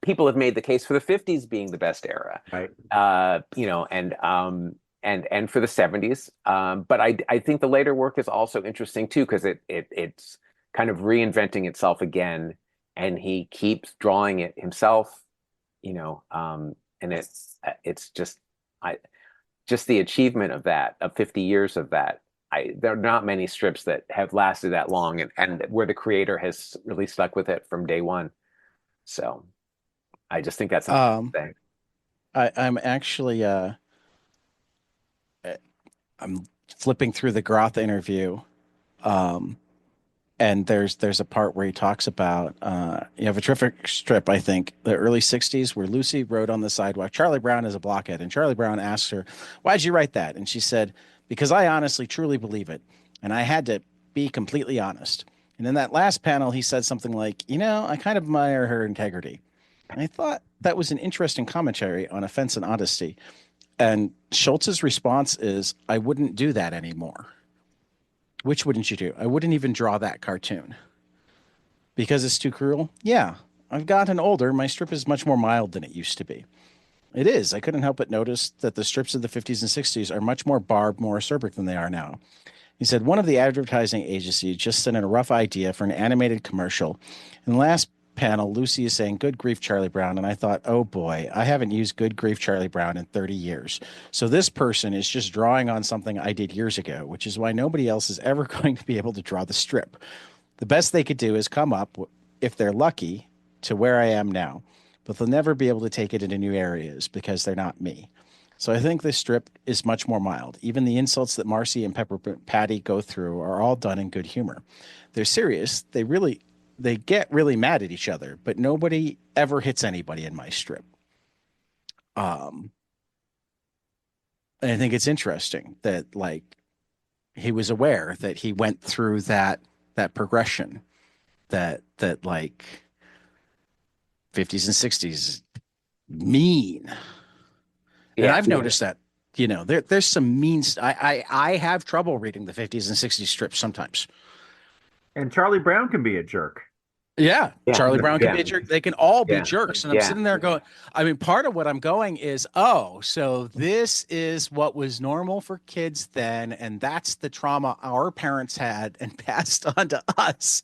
people have made the case for the 50s being the best era, right? And for the 70s. But I think the later work is also interesting too, because it's kind of reinventing itself again, and he keeps drawing it himself, and it's just the achievement of that, of 50 years of that. There are not many strips that have lasted that long, and where the creator has really stuck with it from day one. So I just think that's something to say. I'm actually I'm flipping through the Groth interview, and there's a part where he talks about you have a terrific strip, I think, the early 60s, where Lucy rode on the sidewalk. Charlie Brown is a blockhead, and Charlie Brown asks her, "Why'd you write that?" And she said, "Because I honestly, truly believe it, and I had to be completely honest." And in that last panel, he said something like, "I kind of admire her integrity." And I thought that was an interesting commentary on offense and honesty. And Schultz's response is, "I wouldn't do that anymore." Which wouldn't you do? I wouldn't even draw that cartoon. Because it's too cruel? Yeah. I've gotten older. My strip is much more mild than it used to be. It is. I couldn't help but notice that the strips of the 50s and 60s are much more barbed, more acerbic than they are now. He said, one of the advertising agencies just sent in a rough idea for an animated commercial. In the last panel, Lucy is saying, good grief, Charlie Brown. And I thought, oh boy, I haven't used good grief, Charlie Brown in 30 years. So this person is just drawing on something I did years ago, which is why nobody else is ever going to be able to draw the strip. The best they could do is come up, if they're lucky, to where I am now, but they'll never be able to take it into new areas because they're not me. So I think this strip is much more mild. Even the insults that Marcy and Peppermint Patty go through are all done in good humor. They're serious. They get really mad at each other, but nobody ever hits anybody in my strip. And I think it's interesting that like he was aware that he went through that progression that like 50s and 60s mean. And I've noticed that, there's some mean. I have trouble reading the 50s and 60s strips sometimes. And Charlie Brown can be a jerk. Yeah. Charlie Brown can be a jerk. They can all be Yeah. jerks. And I'm sitting there going, I mean, part of what I'm going is, oh, so this is what was normal for kids then. And that's the trauma our parents had and passed on to us.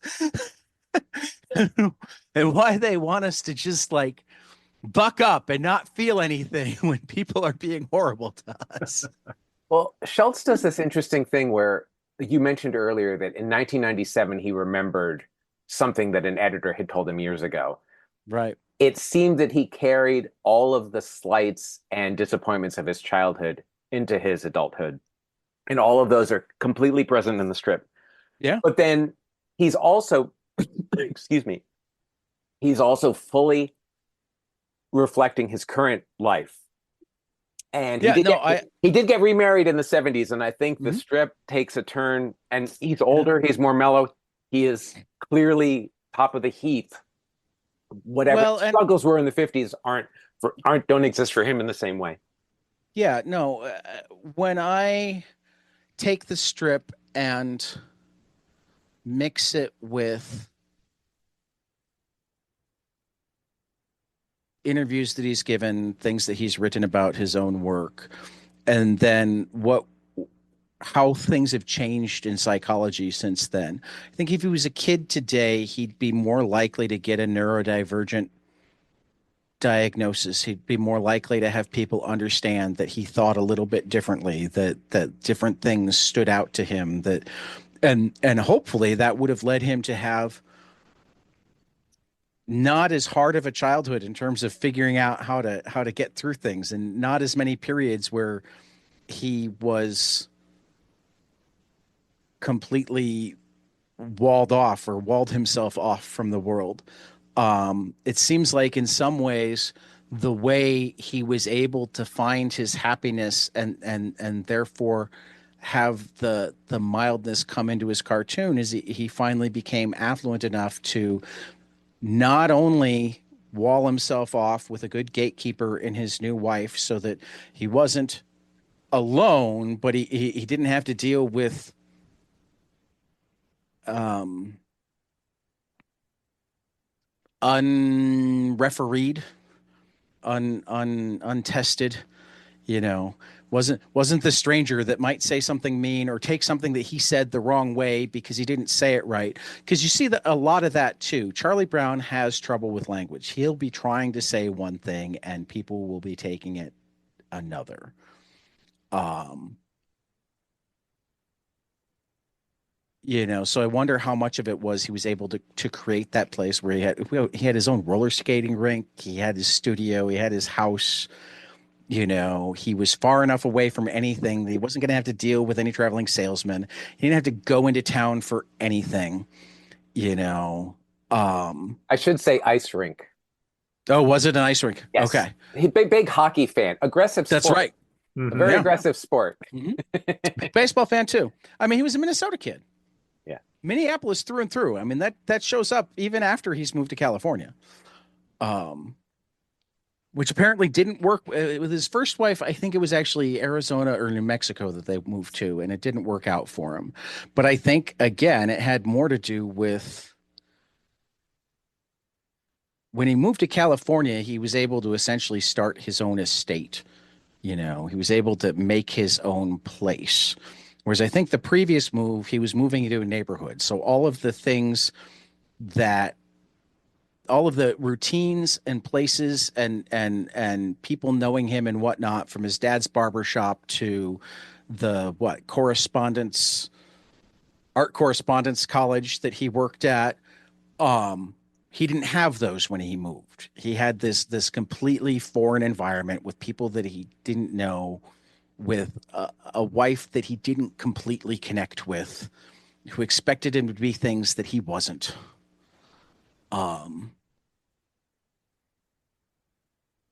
And why they want us to just like buck up and not feel anything when people are being horrible to us. Well, Schulz does this interesting thing where you mentioned earlier that in 1997 he remembered something that an editor had told him years ago. Right. It seemed that he carried all of the slights and disappointments of his childhood into his adulthood. And all of those are completely present in the strip. Yeah. But then he's also, excuse me, he's also fully reflecting his current life. And he did get remarried in the 70s, and I think the strip takes a turn, and he's older, he's more mellow, he is clearly top of the heap. Whatever struggles were in the 50s don't exist for him in the same way. Yeah, no, when I take the strip and mix it with interviews that he's given, things that he's written about his own work, and then how things have changed in psychology since then. I think if he was a kid today, he'd be more likely to get a neurodivergent diagnosis. He'd be more likely to have people understand that he thought a little bit differently, that different things stood out to him, and hopefully that would have led him to have not as hard of a childhood in terms of figuring out how to get through things, and not as many periods where he was completely walled himself off from the world. It seems like in some ways the way he was able to find his happiness and therefore have the mildness come into his cartoon is he finally became affluent enough to not only wall himself off with a good gatekeeper in his new wife so that he wasn't alone, but he didn't have to deal with unrefereed, untested, wasn't the stranger that might say something mean or take something that he said the wrong way because he didn't say it right. Because you see that a lot of that too. Charlie Brown has trouble with language. He'll be trying to say one thing and people will be taking it another. So I wonder how much of it was he was able to create that place where he had his own roller skating rink, he had his studio, he had his house. He was far enough away from anything that he wasn't going to have to deal with any traveling salesman. He didn't have to go into town for anything, I should say ice rink. Oh, was it an ice rink? Yes. Okay. Big hockey fan. Aggressive sport. That's right. A very aggressive sport. Big baseball fan too. I mean, he was a Minnesota kid. Yeah. Minneapolis through and through. I mean, that shows up even after he's moved to California. Which apparently didn't work with his first wife. I think it was actually Arizona or New Mexico that they moved to, and it didn't work out for him. But I think, again, it had more to do with when he moved to California, he was able to essentially start his own estate. He was able to make his own place. Whereas I think the previous move, he was moving into a neighborhood. So all of the things that all of the routines and places and people knowing him and whatnot, from his dad's barbershop to the what correspondence art correspondence college that he worked at, he didn't have those when he moved. He had this completely foreign environment with people that he didn't know, with a wife that he didn't completely connect with, who expected him to be things that he wasn't. Um,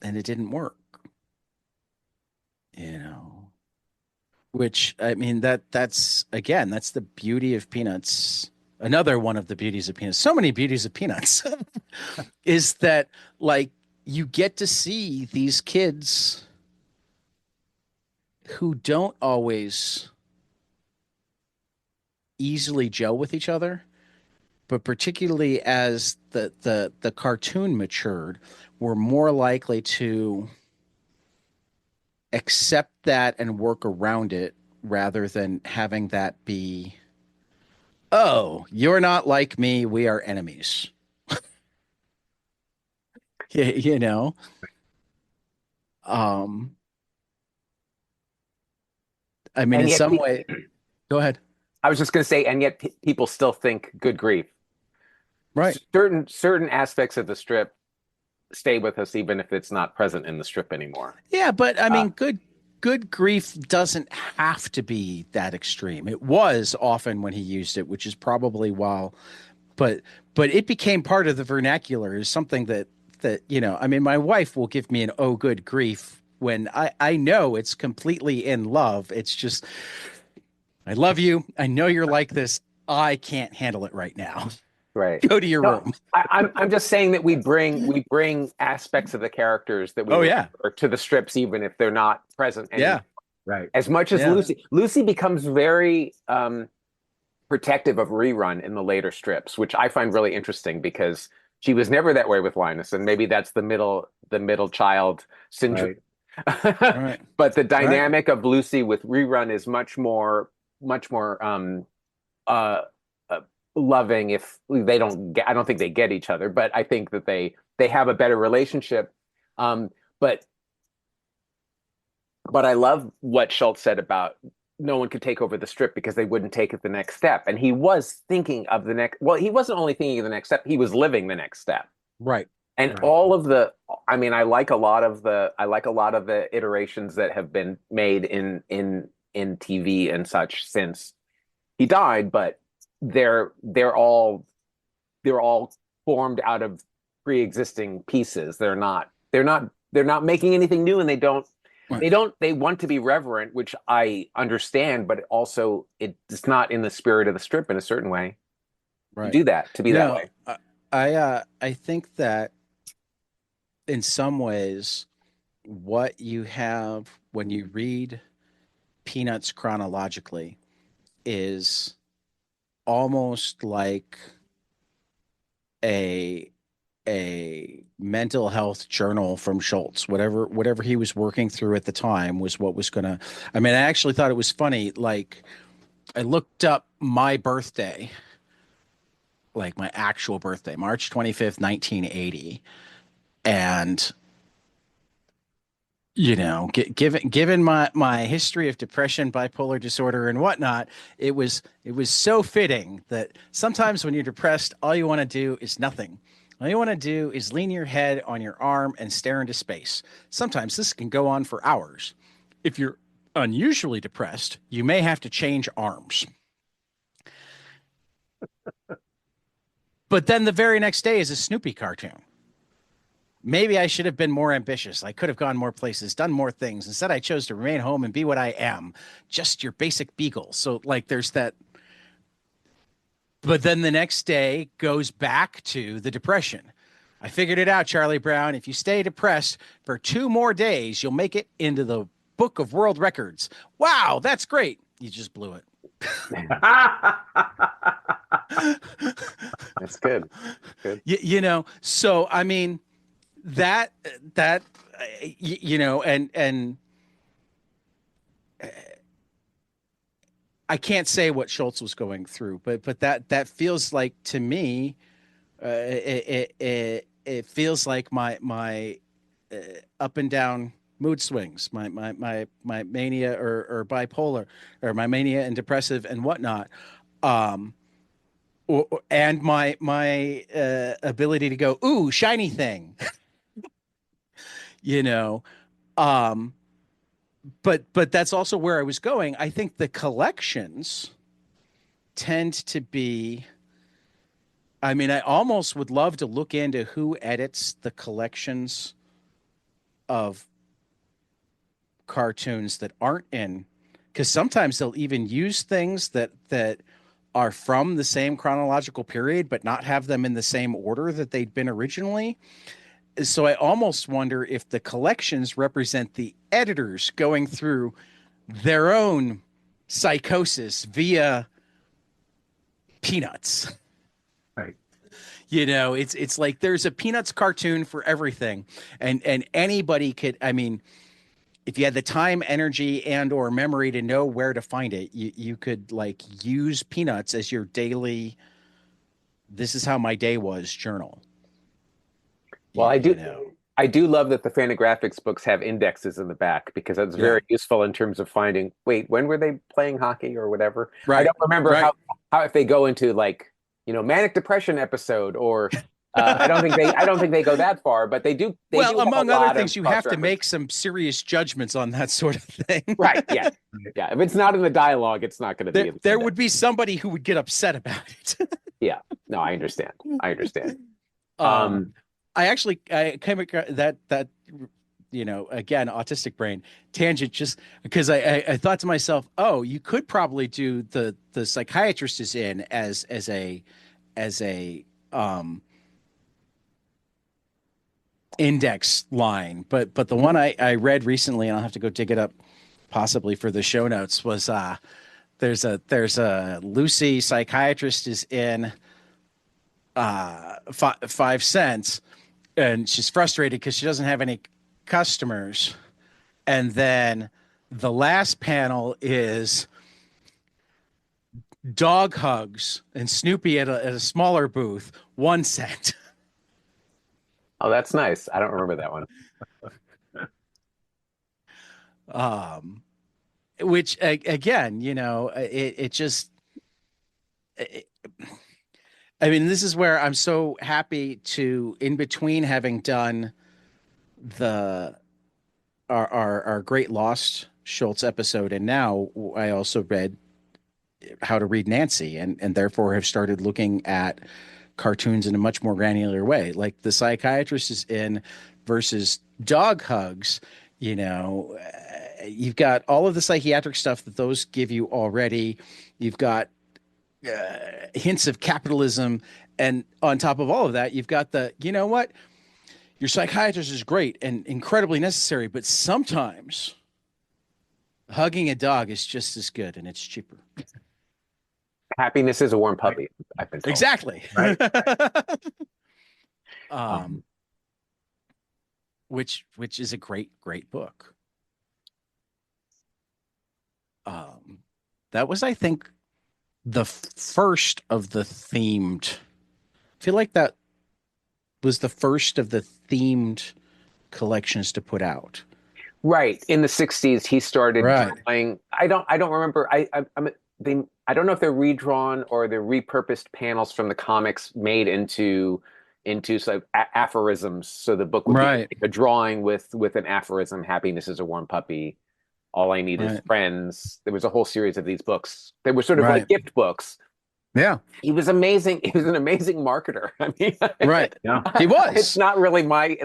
and it didn't work, you know. Which I mean that's again, that's the beauty of Peanuts. Another one of the beauties of Peanuts. So many beauties of Peanuts is that like you get to see these kids who don't always easily gel with each other, but particularly as the cartoon matured, were more likely to accept that and work around it rather than having that be, oh, you're not like me, we are enemies. You know? Um, I mean, And in yet, some way, go ahead. I was just going to say, and yet people still think good grief. Right. Certain aspects of the strip stay with us even if it's not present in the strip anymore. Yeah, but I Uh, mean, good grief doesn't have to be that extreme. It was often when he used it, which is probably while, but it became part of the vernacular, is something that you know. I mean, my wife will give me an oh good grief when I know it's completely in love. It's just, I love you. I know you're like this. I can't handle it right now. right. Go to your No, room. I'm just saying that we bring aspects of the characters that we Oh yeah, remember to the strips, even if they're not present yeah, anymore. Right. As much as yeah. Lucy becomes very protective of Rerun in the later strips, which I find really interesting because she was never that way with Linus, and maybe that's the middle child syndrome. Right. Right, But the right. dynamic of Lucy with Rerun is much more uh, uh loving. If they don't get, I don't think they get each other, but I think that they have a better relationship. But I love what Schultz said about no one could take over the strip because they wouldn't take it the next step. And he was thinking of the next, well, he wasn't only thinking of the next step, he was living the next step. Right. And Right. all of the, I mean, I like a lot of the iterations that have been made in TV and such since he died, but they're all formed out of pre-existing pieces. They're not making anything new, and they don't Right. they don't they want to be reverent, which I understand, but also it's not in the spirit of the strip in a certain way to Right. do that, to be that No, way. I think that in some ways, what you have when you read Peanuts chronologically is almost like a mental health journal from Schultz. Whatever he was working through at the time was what was gonna. I mean, I actually thought it was funny. Like, I looked up my birthday, like my actual birthday, March 25th, 1980, and you know, given my history of depression, bipolar disorder, and whatnot, it was so fitting that sometimes when you're depressed, all you want to do is nothing. All you want to do is lean your head on your arm and stare into space. Sometimes this can go on for hours. If you're unusually depressed, you may have to change arms. But then the very next day is a Snoopy cartoon. Maybe I should have been more ambitious. I could have gone more places, done more things. Instead, I chose to remain home and be what I am, just your basic beagle. So, like, there's that. But then the next day goes back to the depression. I figured it out, Charlie Brown. If you stay depressed for 2 more days, you'll make it into the Book of World Records. Wow, that's great. You just blew it. That's good. Good. You know, so I mean, that you know, and I can't say what Schulz was going through, but that feels like to me, it feels like my up and down mood swings, my mania or bipolar, or my mania and depressive and whatnot, um, and my ability to go, ooh, shiny thing, you know. Um, but that's also where I was going. I think the collections tend to be. I mean, I almost would love to look into who edits the collections of cartoons that aren't in, because sometimes they'll even use things that are from the same chronological period but not have them in the same order that they'd been originally. So I almost wonder if the collections represent the editors going through their own psychosis via Peanuts. Right. You know, it's like there's a Peanuts cartoon for everything, and anybody could. I mean, if you had the time, energy, and or memory to know where to find it, you could like use Peanuts as your daily. This is how my day was journal. Well, You know, I do love that the Fantagraphics books have indexes in the back because that's yeah, very useful in terms of finding, wait, when were they playing hockey or whatever? I right, don't remember right. how if they go into like, manic depression episode or I don't think they go that far, but they Well, do have a among other lot of things, you cross have to reference. make some serious judgments on that sort of thing. Right, yeah. Right. Yeah, if it's not in the dialogue, it's not going to be in the There index. would be somebody who would get upset about it. Yeah. No, I understand. I understand. um, Um, I came across that again, autistic brain tangent, just because I thought to myself, oh, you could probably do the psychiatrist is in as a um index line, but the one I read recently, and I'll have to go dig it up possibly for the show notes, was there's a Lucy psychiatrist is in 5 cents, and she's frustrated because she doesn't have any customers. And then the last panel is dog hugs and Snoopy at a smaller booth, 1 cent. oh, that's nice. I don't remember that one. um, which again, it just, it, I mean, this is where I'm so happy to, in between having done the our Great Lost Schultz episode, and now I also read How to Read Nancy, and therefore have started looking at cartoons in a much more granular way. Like the psychiatrist is in versus dog hugs. You've got all of the psychiatric stuff that those give you already. You've got hints of capitalism, and on top of all of that, you've got the, what, your psychiatrist is great and incredibly necessary, but sometimes hugging a dog is just as good and it's cheaper. Happiness is a warm Right. puppy, I've been told. Exactly. Right. um, which is a great book. That was, I think, the first of the themed. I feel like that was the first of the themed collections to put out. Right. In the 60s, he started Right. drawing. I don't remember. I don't know if they're redrawn or they're repurposed panels from the comics made into sort of aphorisms. So the book would be Right. like a drawing with an aphorism. Happiness is a warm puppy. All I need is Right. friends. There was a whole series of these books. They were sort of Right. like gift books. Yeah. He was amazing. He was an amazing marketer. I mean, Right. Yeah. He was. It's not really my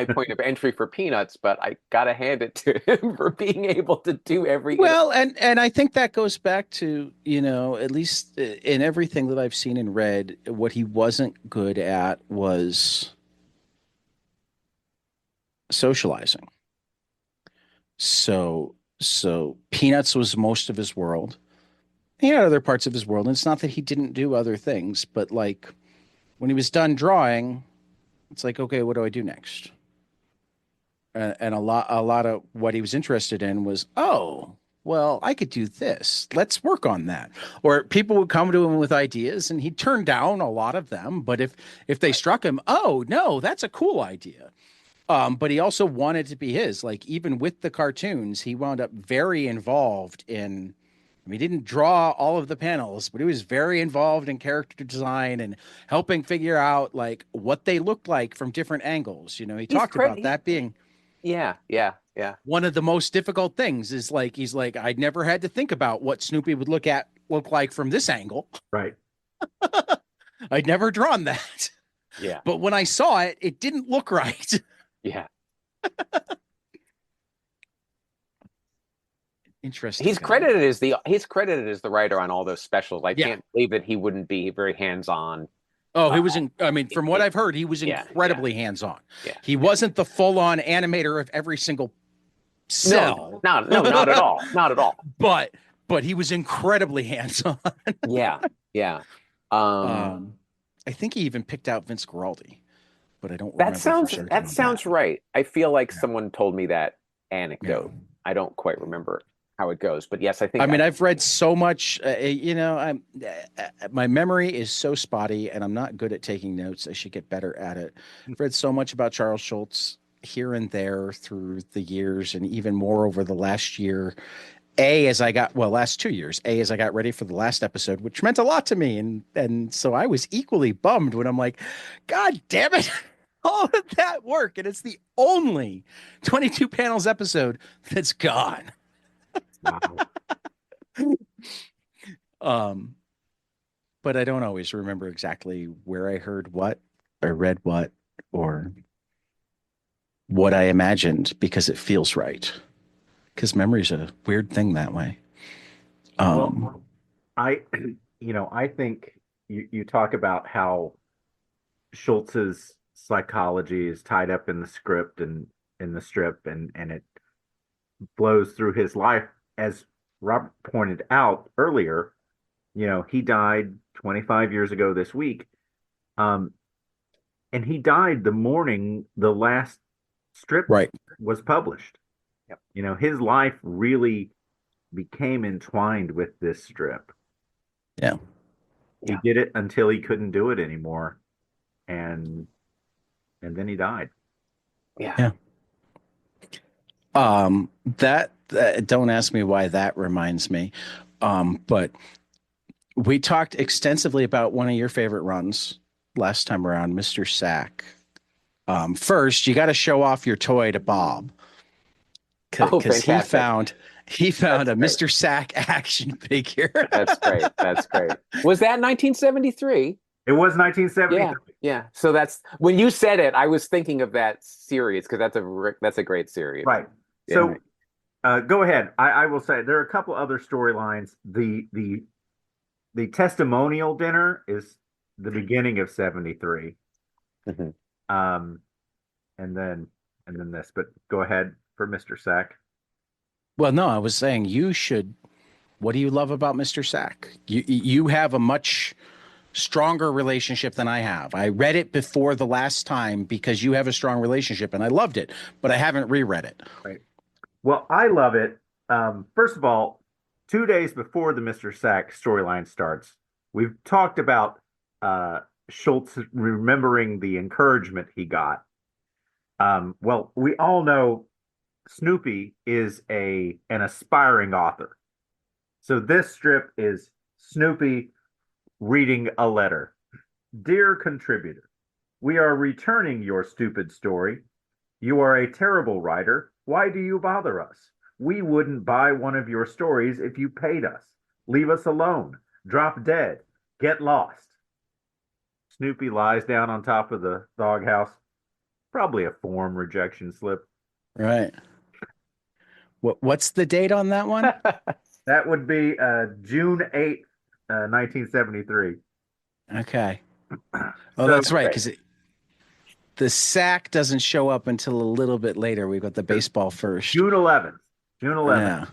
point of entry for Peanuts, but I gotta hand it to him for being able to do every. Well, and I think that goes back to, at least in everything that I've seen and read, what he wasn't good at was socializing. So Peanuts was most of his world. He had other parts of his world, and it's not that he didn't do other things, but like when he was done drawing, it's like, okay, what do I do next? And a lot of what he was interested in was, oh, well, I could do this. Let's work on that. Or people would come to him with ideas and he'd turn down a lot of them. But if they Right. struck him, oh no, that's a cool idea. But he also wanted to be his. Like even with the cartoons, he wound up very involved in. I mean, he didn't draw all of the panels, but he was very involved in character design and helping figure out like what they looked like from different angles. You know, he He's talked about credit. that being Yeah, yeah, yeah. one of the most difficult things. Is like he's like, I'd never had to think about what Snoopy would look like from this angle. Right. I'd never drawn that. Yeah, But when I saw it, it didn't look right. yeah. Interesting He's guy. credited as the writer on all those specials. I Yeah. can't believe that he wouldn't be very hands-on. Oh, Uh, he was in. I mean, from what I've heard, he was yeah, yeah, incredibly hands-on. yeah. He wasn't the full-on animator of every single No, cell, no, not at all. Not at all. but he was incredibly hands-on. Yeah, yeah. Um, I think he even picked out Vince Guaraldi, but I don't that remember for sounds certain that on sounds that. right. I feel like Yeah. someone told me that Yeah. anecdote. I don't quite remember how it goes, but yes, I think I mean, I've read so much. My memory is so spotty, and I'm not good at taking notes. I should get better at it. I've read so much about Charles Schulz here and there through the years, and even more over the last year. Last 2 years. As I got ready for the last episode, which meant a lot to me, and so I was equally bummed when I'm like, God damn it. All of that work, and it's the only 22 panels episode that's gone. Wow. Um, but I don't always remember exactly where I heard what or read what or what I imagined because it feels right. Because memory's a weird thing that way. Um, Well, I, I think you talk about how Schultz's psychology is tied up in the script and in the strip, and it flows through his life. As Robert pointed out earlier, he died 25 years ago this week. Um, and he died the morning the last strip right. was published. Yep. His life really became entwined with this strip. Yeah. He Yeah. did it until he couldn't do it anymore, and then he died. yeah. Yeah. That don't ask me why that reminds me. But we talked extensively about one of your favorite runs last time around, Mr. Sack. First, you got to show off your toy to Bob Oh, because fantastic. he found That's a great. Mr. Sack action figure. That's great. That's great. Was that 1973? It was 1973. Yeah, yeah. So that's when you said it, I was thinking of that series because that's a great series. Right. Yeah. So go ahead. I will say there are a couple other storylines. The testimonial dinner is the beginning of 73. Mhm. And then this, but go ahead for Mr. Sack. Well, no, I was saying you should. What do you love about Mr. Sack? You have a much stronger relationship than I have. I read it before the last time because you have a strong relationship and I loved it, but I haven't reread it. Right. Well, I love it. First of all, 2 days before the Mr. Sack storyline starts, we've talked about Schultz remembering the encouragement he got. Well, we all know Snoopy is an aspiring author. So this strip is Snoopy reading a letter. Dear contributor, we are returning your stupid story. You are a terrible writer. Why do you bother us? We wouldn't buy one of your stories if you paid us. Leave us alone. Drop dead. Get lost. Snoopy lies down on top of the doghouse. Probably a form rejection slip. Right. What's the date on that one? That would be June 8th, 1973. Okay. Oh, So, that's right. Because the sack doesn't show up until a little bit later. We've got the baseball first. June 11th. June 11th. Yeah.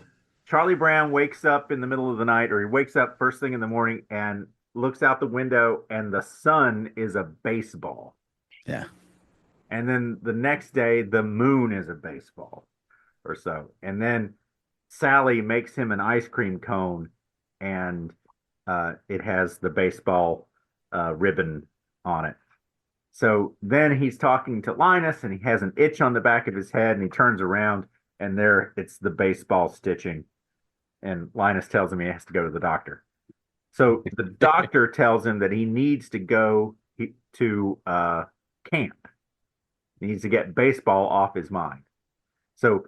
Charlie Brown wakes up in the middle of the night, or he wakes up first thing in the morning and looks out the window, and the sun is a baseball. Yeah. And then the next day, the moon is a baseball or so. And then Sally makes him an ice cream cone, and it has the baseball ribbon on it. So then he's talking to Linus, and he has an itch on the back of his head, and he turns around, and there it's the baseball stitching. And Linus tells him he has to go to the doctor. So the doctor tells him that he needs to go to camp. He needs to get baseball off his mind. So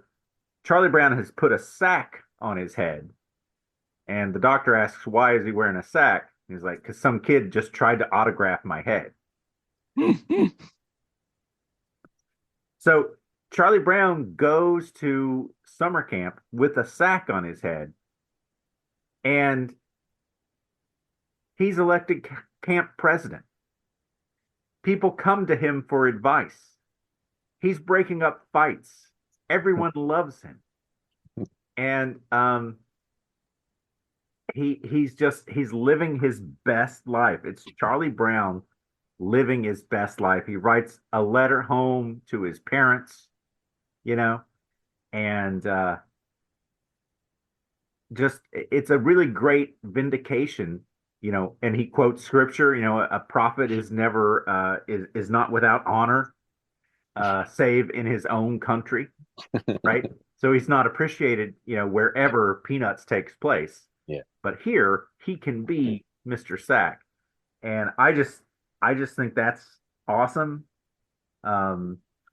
Charlie Brown has put a sack on his head, and the doctor asks, why is he wearing a sack? He's like, because some kid just tried to autograph my head. So Charlie Brown goes to summer camp with a sack on his head, and he's elected camp president. People come to him for advice. He's breaking up fights. Everyone loves him. And he's living his best life. It's Charlie Brown living his best life. He writes a letter home to his parents, and just it's a really great vindication, and he quotes scripture, a prophet is never is not without honor, save in his own country, right? So he's not appreciated, wherever Peanuts takes place. Yeah. But here he can be Mr. Sack. And I just think that's awesome.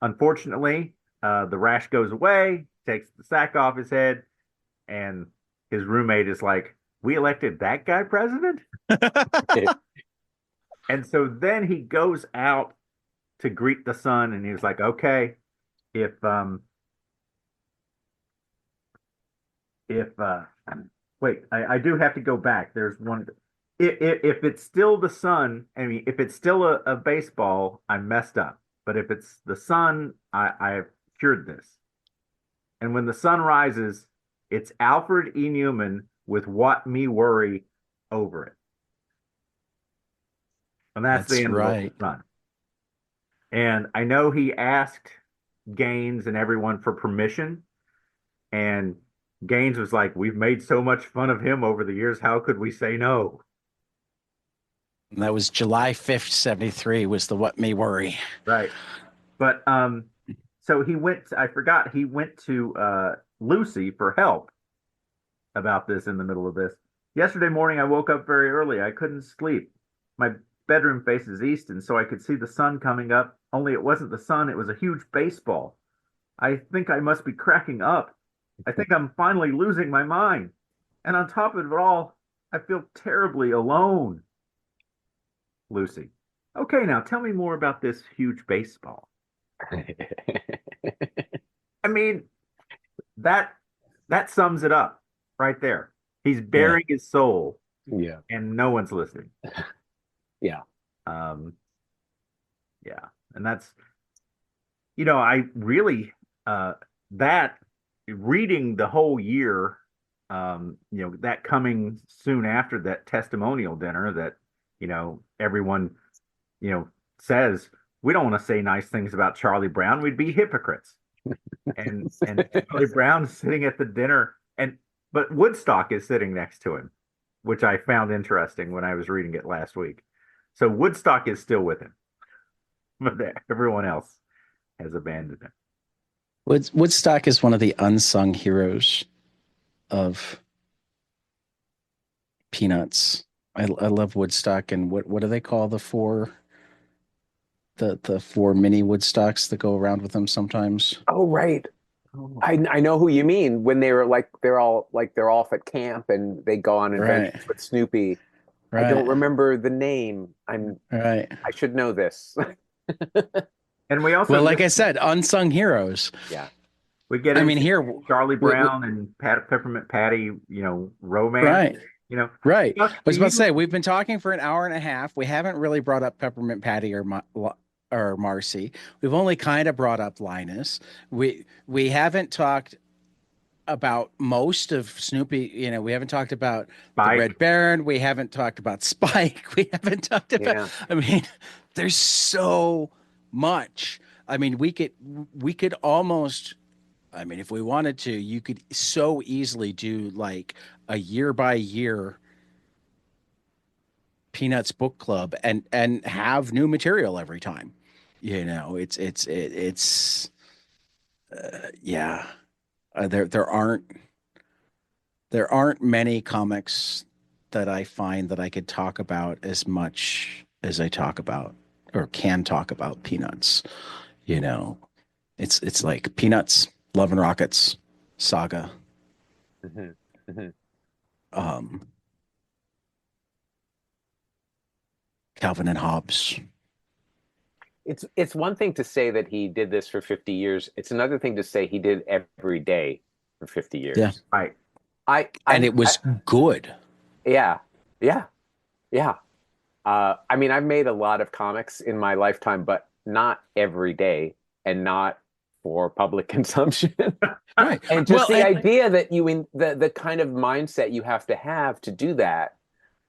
Unfortunately, the rash goes away, takes the sack off his head, and his roommate is like, we elected that guy president? And so then he goes out to greet the sun, and he was like, okay, if wait, I do have to go back. There's one. If it's still the sun, I mean, if it's still a baseball, I'm messed up. But if it's the sun, I've cured this. And when the sun rises, it's Alfred E. Newman with "What Me Worry" over it. And that's the end right. of the sun. And I know he asked Gaines and everyone for permission, and Gaines was like, we've made so much fun of him over the years. How could we say no? And that was July 5th, 73 was the What Me Worry. Right. But so he went to Lucy for help about this in the middle of this. Yesterday morning, I woke up very early. I couldn't sleep. My bedroom faces east, and so I could see the sun coming up, only it wasn't the sun. It was a huge baseball. I think I must be cracking up. I think I'm finally losing my mind. And on top of it all, I feel terribly alone. Lucy. Okay, now tell me more about this huge baseball. I mean, that sums it up right there. He's bearing his soul. Yeah. And no one's listening. Yeah. Yeah. And that's, I really, that reading the whole year, that coming soon after that testimonial dinner that, everyone, says, we don't want to say nice things about Charlie Brown. We'd be hypocrites. And Charlie Brown sitting at the dinner, but Woodstock is sitting next to him, which I found interesting when I was reading it last week. So Woodstock is still with him, but everyone else has abandoned him. Woodstock is one of the unsung heroes of Peanuts. I love Woodstock, and what do they call the four mini Woodstocks that go around with them sometimes? Oh, right. I know who you mean, when they're off at camp and they go on adventures with Snoopy. Right. I don't remember the name. I should know this. And we also, like I said, unsung heroes. Yeah. We get here Charlie Brown and Peppermint Patty, romance. Right. Right. I was about to say, we've been talking for an hour and a half. We haven't really brought up Peppermint Patty or Marcy. We've only kind of brought up Linus. We haven't talked about most of Snoopy. We haven't talked about Spike. The Red Baron. We haven't talked about Spike. We haven't talked about. I mean, there's so much. I mean, we could almost I mean, if we wanted to, you could so easily do like a year by year Peanuts book club and have new material every time. You know, it's yeah. There aren't many comics that I find that I could talk about as much as I talk about or can talk about Peanuts. You know, it's like Peanuts, Love and Rockets, Saga, Hmm. Hmm. um, Calvin and Hobbes. It's one thing to say that he did this for 50 years. It's another thing to say he did every day for 50 Yeah, years. Right. and I it was good. yeah, yeah, yeah. I mean, I've made a lot of comics in my lifetime, but not every day and not for public consumption. Right. And just Well, the and idea that the kind of mindset you have to do that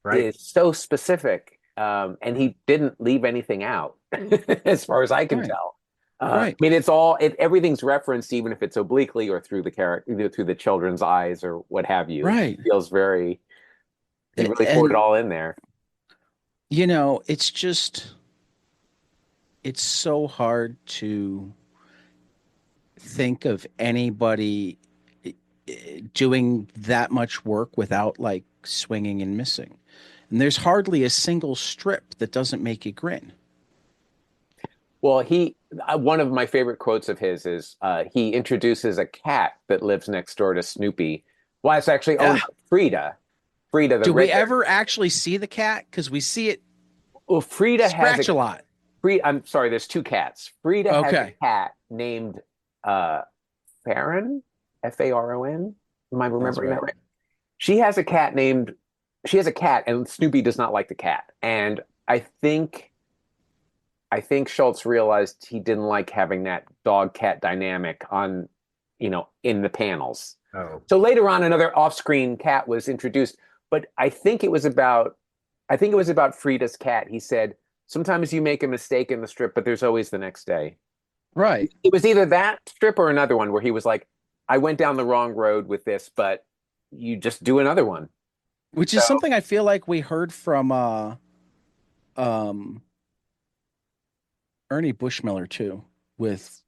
Right. is so specific. And he didn't leave anything out, as far as I can right, tell. I right, mean, everything's referenced, even if it's obliquely or through the character, either through the children's eyes or what have you. It right. feels very, he really poured it And all in there. it's so hard to think of anybody doing that much work without like swinging and missing. And there's hardly a single strip that doesn't make you grin. Well, one of my favorite quotes of his is he introduces a cat that lives next door to Snoopy. Well, it's actually owned Ah, by Frida. Frida, the do we red. ever actually see the cat? Because we see it Well, Frida has scratch a lot. I'm sorry, there's two cats. Frida has a Okay. cat named uh, Farron, Faron. Am I Sounds remembering that right. right? She has a cat named. She has a cat, and Snoopy does not like the cat. And I think Schultz realized he didn't like having that dog cat dynamic on, in the panels. Oh, So later on, another off-screen cat was introduced, but I think it was about Frida's cat. He said, "Sometimes you make a mistake in the strip, but there's always the next day." Right. It was either that strip or another one where he was like, "I went down the wrong road with this, but you just do another one." Which So is something I feel like we heard from um Ernie Bushmiller too, with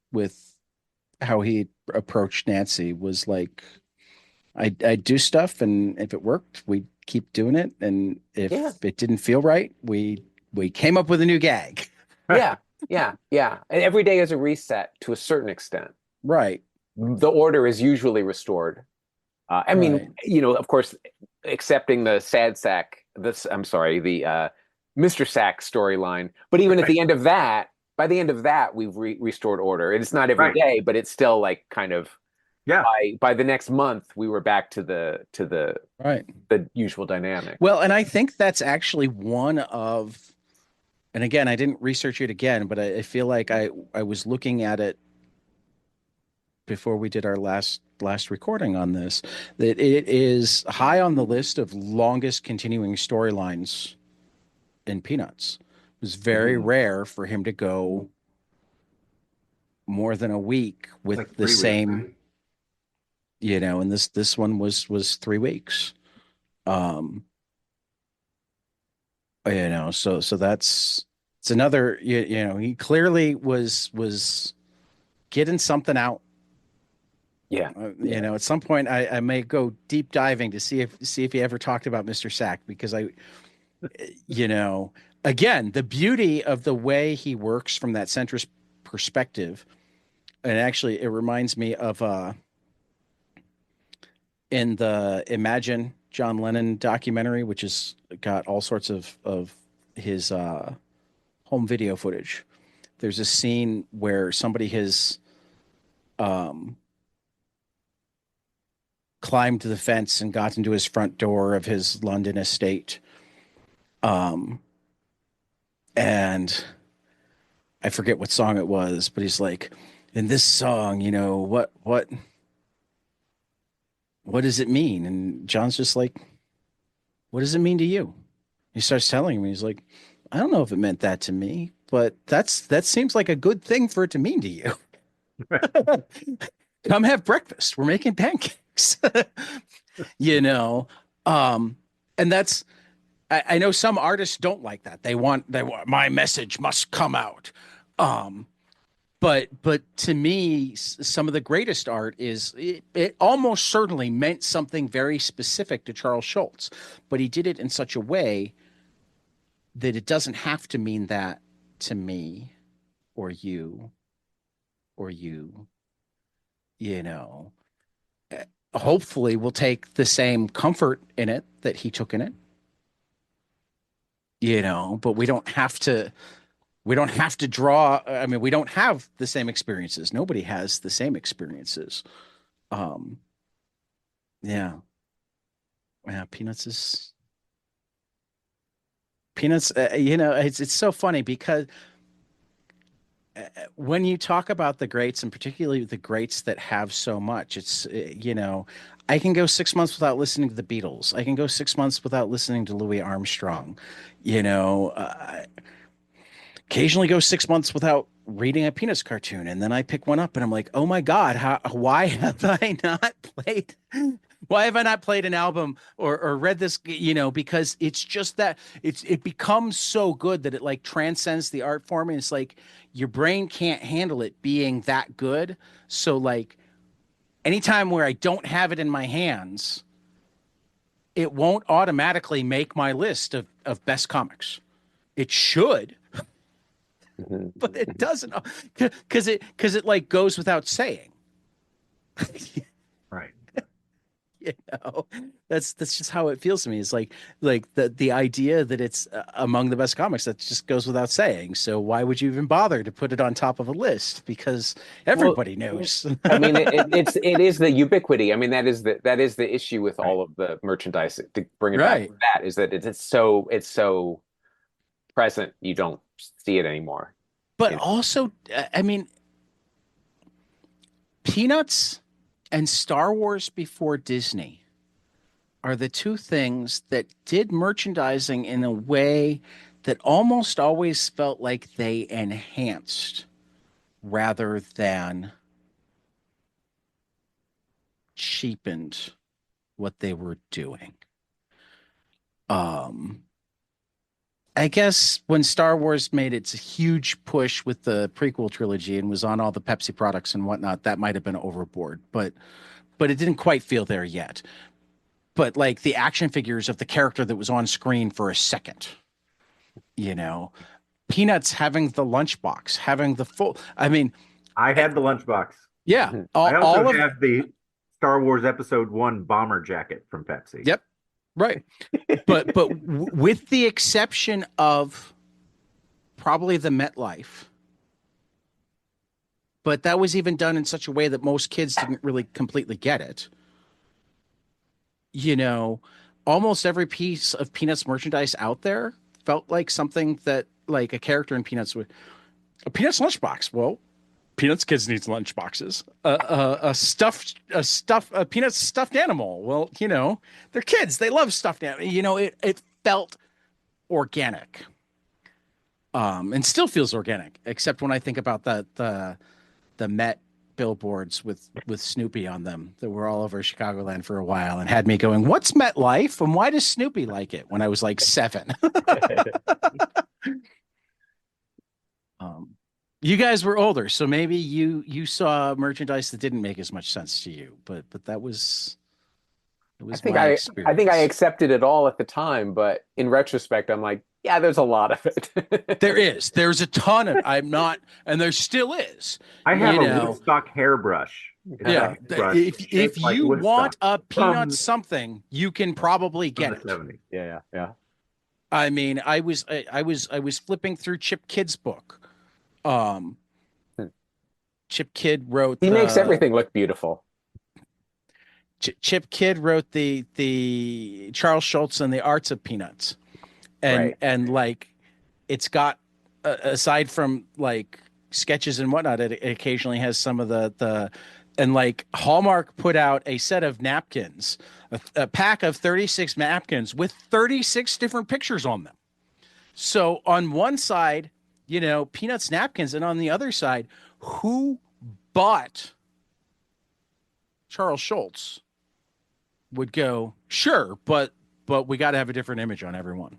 how he approached Nancy was like I do stuff, and if it worked, we keep doing it, and yeah, if it didn't feel right, we came up with a new gag. yeah, yeah, yeah. And every day is a reset to a certain extent. Right, The order is usually restored. I mean, right, of course, accepting the sad sack, I'm sorry, the Mr. Sack storyline. But even at right. the end of that, by the end of that, we've restored order. And it's not every Right. day, but it's still like kind of Yeah. by the next month, we were back to right. the usual dynamic. Well, and I think that's actually one of, and again, I didn't research it again, but I feel like I was looking at it before we did our last recording on this, that it is high on the list of longest continuing storylines in Peanuts. It was very Mhm. rare for him to go more than a week with Like the 3 weeks. same, and this one was 3 weeks. Um, so that's it's another, he clearly was getting something out. Yeah. At some point I may go deep diving to see if he ever talked about Mr. Sack, because you know, again, the beauty of the way he works from that centrist perspective. And actually it reminds me of in the Imagine John Lennon documentary, which has got all sorts of his home video footage. There's a scene where somebody has um, climbed the fence and got into his front door of his London estate. Um, and I forget what song it was, but he's like, in this song, what does it mean? And John's just like, what does it mean to you? He starts telling him, he's like, I don't know if it meant that to me, but that seems like a good thing for it to mean to you. come have breakfast. We're making pancakes. you know, and that's I know some artists don't like that. They want my message must come out. Um, but to me, some of the greatest art is it almost certainly meant something very specific to Charles Schulz, but he did it in such a way that it doesn't have to mean that to me or you or you, you know. Hopefully we'll take the same comfort in it that he took in it, but we don't have to draw. I mean, we don't have the same experiences. Nobody has the same experiences. Um, yeah. Yeah. Peanuts. It's so funny because when you talk about the greats and particularly the greats that have so much, I can go 6 months without listening to the Beatles. I can go 6 months without listening to Louis Armstrong, occasionally go 6 months without reading a Peanuts cartoon. And then I pick one up and I'm like, oh my God, why have I not played? Why have I not played an album or read this, because it's just that it becomes so good that it like transcends the art form. And it's like your brain can't handle it being that good. So like anytime where I don't have it in my hands, it won't automatically make my list of best comics. It should, but it doesn't because it like goes without saying. Right. That's just how it feels to me. It's like the idea that it's among the best comics, that just goes without saying. So why would you even bother to put it on top of a list? Because everybody knows. I mean, it is the ubiquity. I mean, that is the issue with all of the merchandise. To bring it back to that, is that it's so present, you don't see it anymore. But also, I mean, Peanuts and Star Wars before Disney are the two things that did merchandising in a way that almost always felt like they enhanced rather than cheapened what they were doing. I guess when Star Wars made its huge push with the prequel trilogy and was on all the Pepsi products and whatnot, that might have been overboard, but it didn't quite feel there yet. But like the action figures of the character that was on screen for a second, Peanuts having the lunchbox, having the full. I mean, I had the lunchbox. Yeah, I also have the Star Wars Episode 1 bomber jacket from Pepsi. Yep. Right. But with the exception of probably the MetLife, but that was even done in such a way that most kids didn't really completely get it. Almost every piece of Peanuts merchandise out there felt like something that like a character in Peanuts would. A Peanuts lunchbox. Well, Peanuts kids need lunchboxes. A Peanuts stuffed animal. Well, they're kids. They love stuffed animal. It felt organic. And still feels organic, except when I think about the Met billboards with Snoopy on them that were all over Chicagoland for a while and had me going, what's MetLife? And why does Snoopy like it? When I was like 7. You guys were older, so maybe you saw merchandise that didn't make as much sense to you, but that was I think I accepted it all at the time, but in retrospect, I'm like, yeah, there's a lot of it. There's a ton of. I'm not, and there still is. I have a Woodstock hairbrush. Yeah, if you want a Peanut something, you can probably get it. 70s. Yeah. I mean, I was flipping through Chip Kidd's book. Chip Kidd wrote. He makes everything look beautiful. Chip Kidd wrote the Charles Schulz and the Arts of Peanuts, and like it's got aside from like sketches and whatnot, it occasionally has some of the and like Hallmark put out a set of napkins, a pack of 36 napkins with 36 different pictures on them. So on one side, Peanuts napkins, and on the other side, who bought Charles Schulz would go, sure, but we got to have a different image on everyone.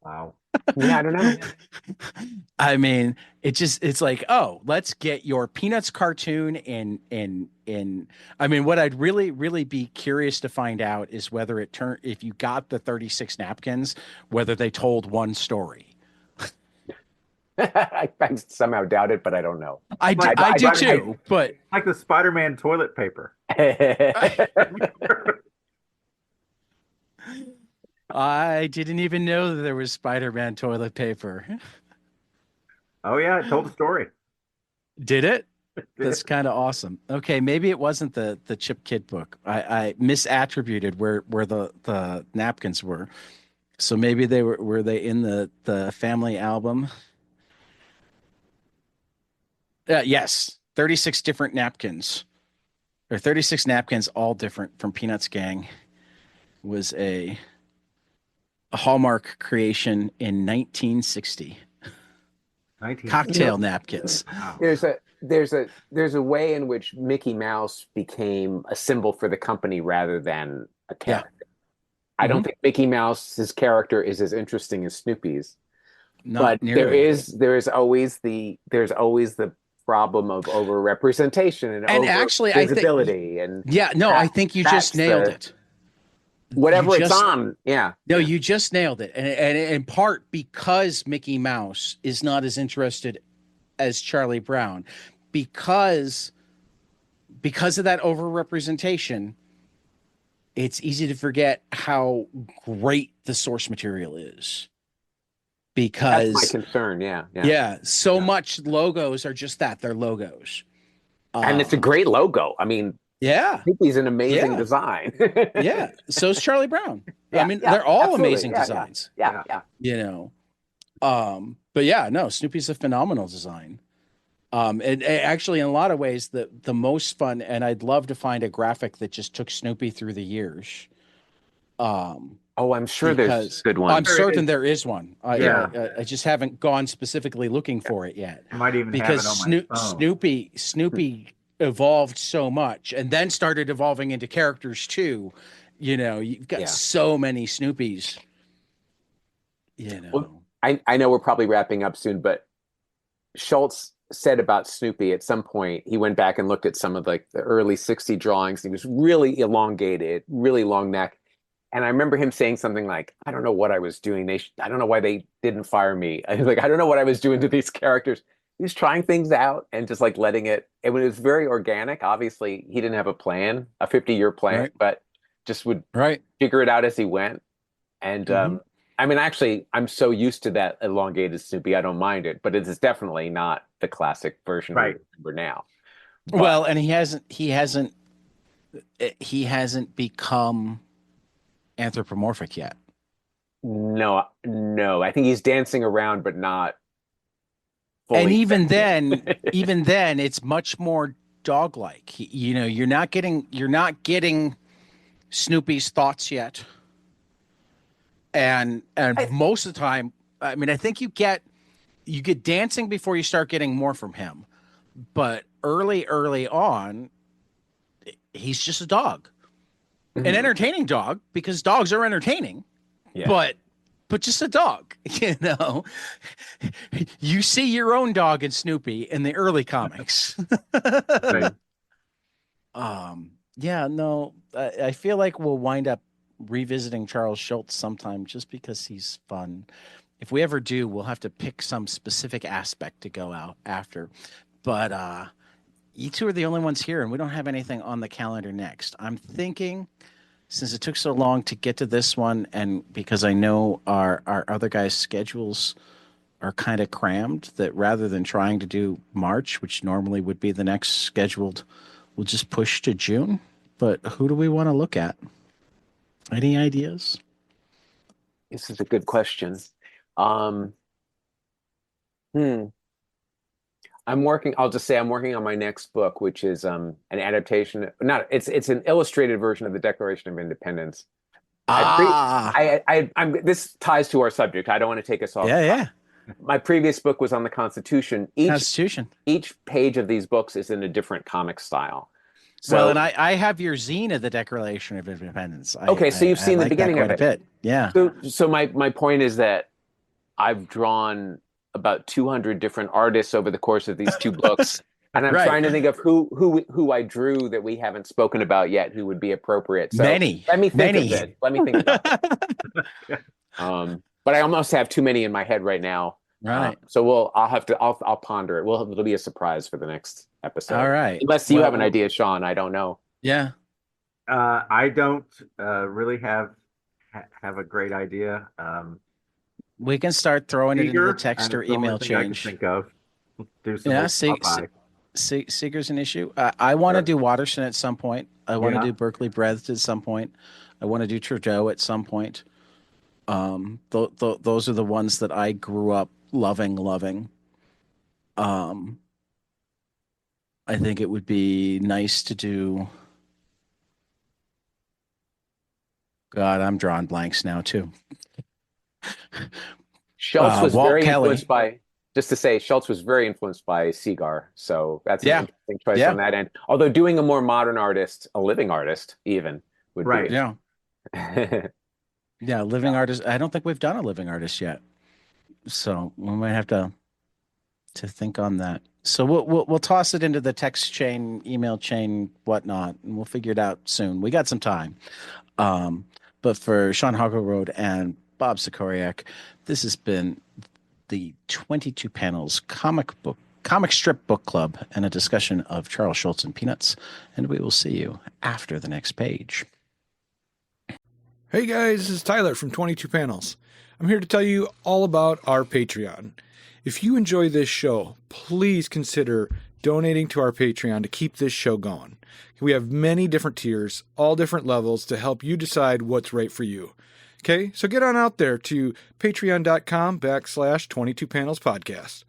Wow. Yeah, I don't know. I mean, it's like, oh, let's get your Peanuts cartoon in. I mean, what I'd really be curious to find out is whether if you got the 36 napkins, whether they told one story. I somehow doubt it, but I don't know. I do too, but like the Spider-Man toilet paper. I didn't even know that there was Spider-Man toilet paper. Oh yeah, it told a story. Did it? That's kind of awesome. Okay, maybe it wasn't the Chip Kid book. I misattributed where the napkins were. So maybe were they in the family album? Yes, 36 different napkins. Or 36 napkins, all different from Peanuts Gang, was a Hallmark creation in 1960. Cocktail napkins. Wow. There's a way in which Mickey Mouse became a symbol for the company rather than a character. I don't think Mickey Mouse's character is as interesting as Snoopy's. Not but there nearly. is always the problem of overrepresentation and actually, I think visibility I think you just nailed it. Whatever it's on, yeah. No, you just nailed it, and in part because Mickey Mouse is not as interested as Charlie Brown, because of that overrepresentation, it's easy to forget how great the source material is. Because that's my concern, yeah. Much logos are just that, they're logos. And it's a great logo. I mean, yeah, Snoopy's an amazing design. Yeah, so is Charlie Brown. I mean, they're all amazing designs. Yeah. You know, but yeah, no, Snoopy's a phenomenal design. And actually, in a lot of ways, the most fun, and I'd love to find a graphic that just took Snoopy through the years. Oh, I'm sure there's a good one. I'm certain there is one. I just haven't gone specifically looking for it yet. I might even because have it on my phone. Snoopy evolved so much, and then started evolving into characters too. You know, you've got so many Snoopies. You know, well, I know we're probably wrapping up soon, but Schulz said about Snoopy at some point, he went back and looked at some of the early 60 drawings. He was really elongated, really long neck. And I remember him saying something like, I don't know what I was doing. I don't know why they didn't fire me. I was like, I don't know what I was doing to these characters. He was trying things out and just like letting it. It was very organic. Obviously, he didn't have a plan, a 50-year plan, but just would figure it out as he went. And I mean, actually, I'm so used to that elongated Snoopy, I don't mind it. But it is definitely not the classic version we remember now. But, well, and he hasn't become anthropomorphic yet. No. I think he's dancing around, but not fully. And even then, it's much more dog-like. You know, you're not getting Snoopy's thoughts yet. And most of the time, I mean, I think you get dancing before you start getting more from him. But early on, he's just a dog. An entertaining dog, because dogs are entertaining, but just a dog. You know, you see your own dog in Snoopy in the early comics. I feel like we'll wind up revisiting Charles Schulz sometime, just because he's fun. If we ever do, we'll have to pick some specific aspect to go out after. But you two are the only ones here, and we don't have anything on the calendar next. I'm thinking, since it took so long to get to this one, and because I know our other guys' schedules are kind of crammed, that rather than trying to do March, which normally would be the next scheduled, we'll just push to June. But who do we want to look at? Any ideas? This is a good question. I'll just say I'm working on my next book, which is an adaptation. It's an illustrated version of the Declaration of Independence. This ties to our subject. I don't want to take us off. my previous book was on the Constitution. Constitution. Each page of these books is in a different comic style. So, Well, and I have your zine of the Declaration of Independence. Okay, so you've seen the like beginning that of quite it. a bit. Yeah. So my point is that I've drawn about 200 different artists over the course of these two books, and I'm Right. trying to think of who I drew that we haven't spoken about yet, who would be appropriate. So Many. let me think Many. of it. Let me think about it. But I almost have too many in my head right now. Right. So I'll ponder it. It'll be a surprise for the next episode. All right. Unless you have an idea, Sean, I don't know. Yeah. I don't really have a great idea. We can start throwing it into the text or email I can change. think of. Do some Yeah, Popeye. Seeger's an issue. I want to do Watterson at some point. I want to do Berkeley Breath at some point. I want to do Trudeau at some point. Those are the ones that I grew up loving. I think it would be nice to do. God, I'm drawing blanks now too. Schulz was Walt very Kelly. influenced by, just to say, Schulz was very influenced by Segar. So that's an interesting choice on that end. Although doing a more modern artist, a living artist even, would be. Yeah. Yeah, living artist. I don't think we've done a living artist yet. So we might have to think on that. So we'll toss it into the text chain, email chain, whatnot, and we'll figure it out soon. We got some time. But for Sean Harklerode and Bob Sikoryak, this has been the 22 Panels comic strip book club and a discussion of Charles Schulz and Peanuts. And we will see you after the next page. Hey guys, this is Tyler from 22 Panels. I'm here to tell you all about our Patreon. If you enjoy this show, please consider donating to our Patreon to keep this show going. We have many different tiers, all different levels to help you decide what's right for you. Okay, so get on out there to patreon.com/22 Panels Podcast.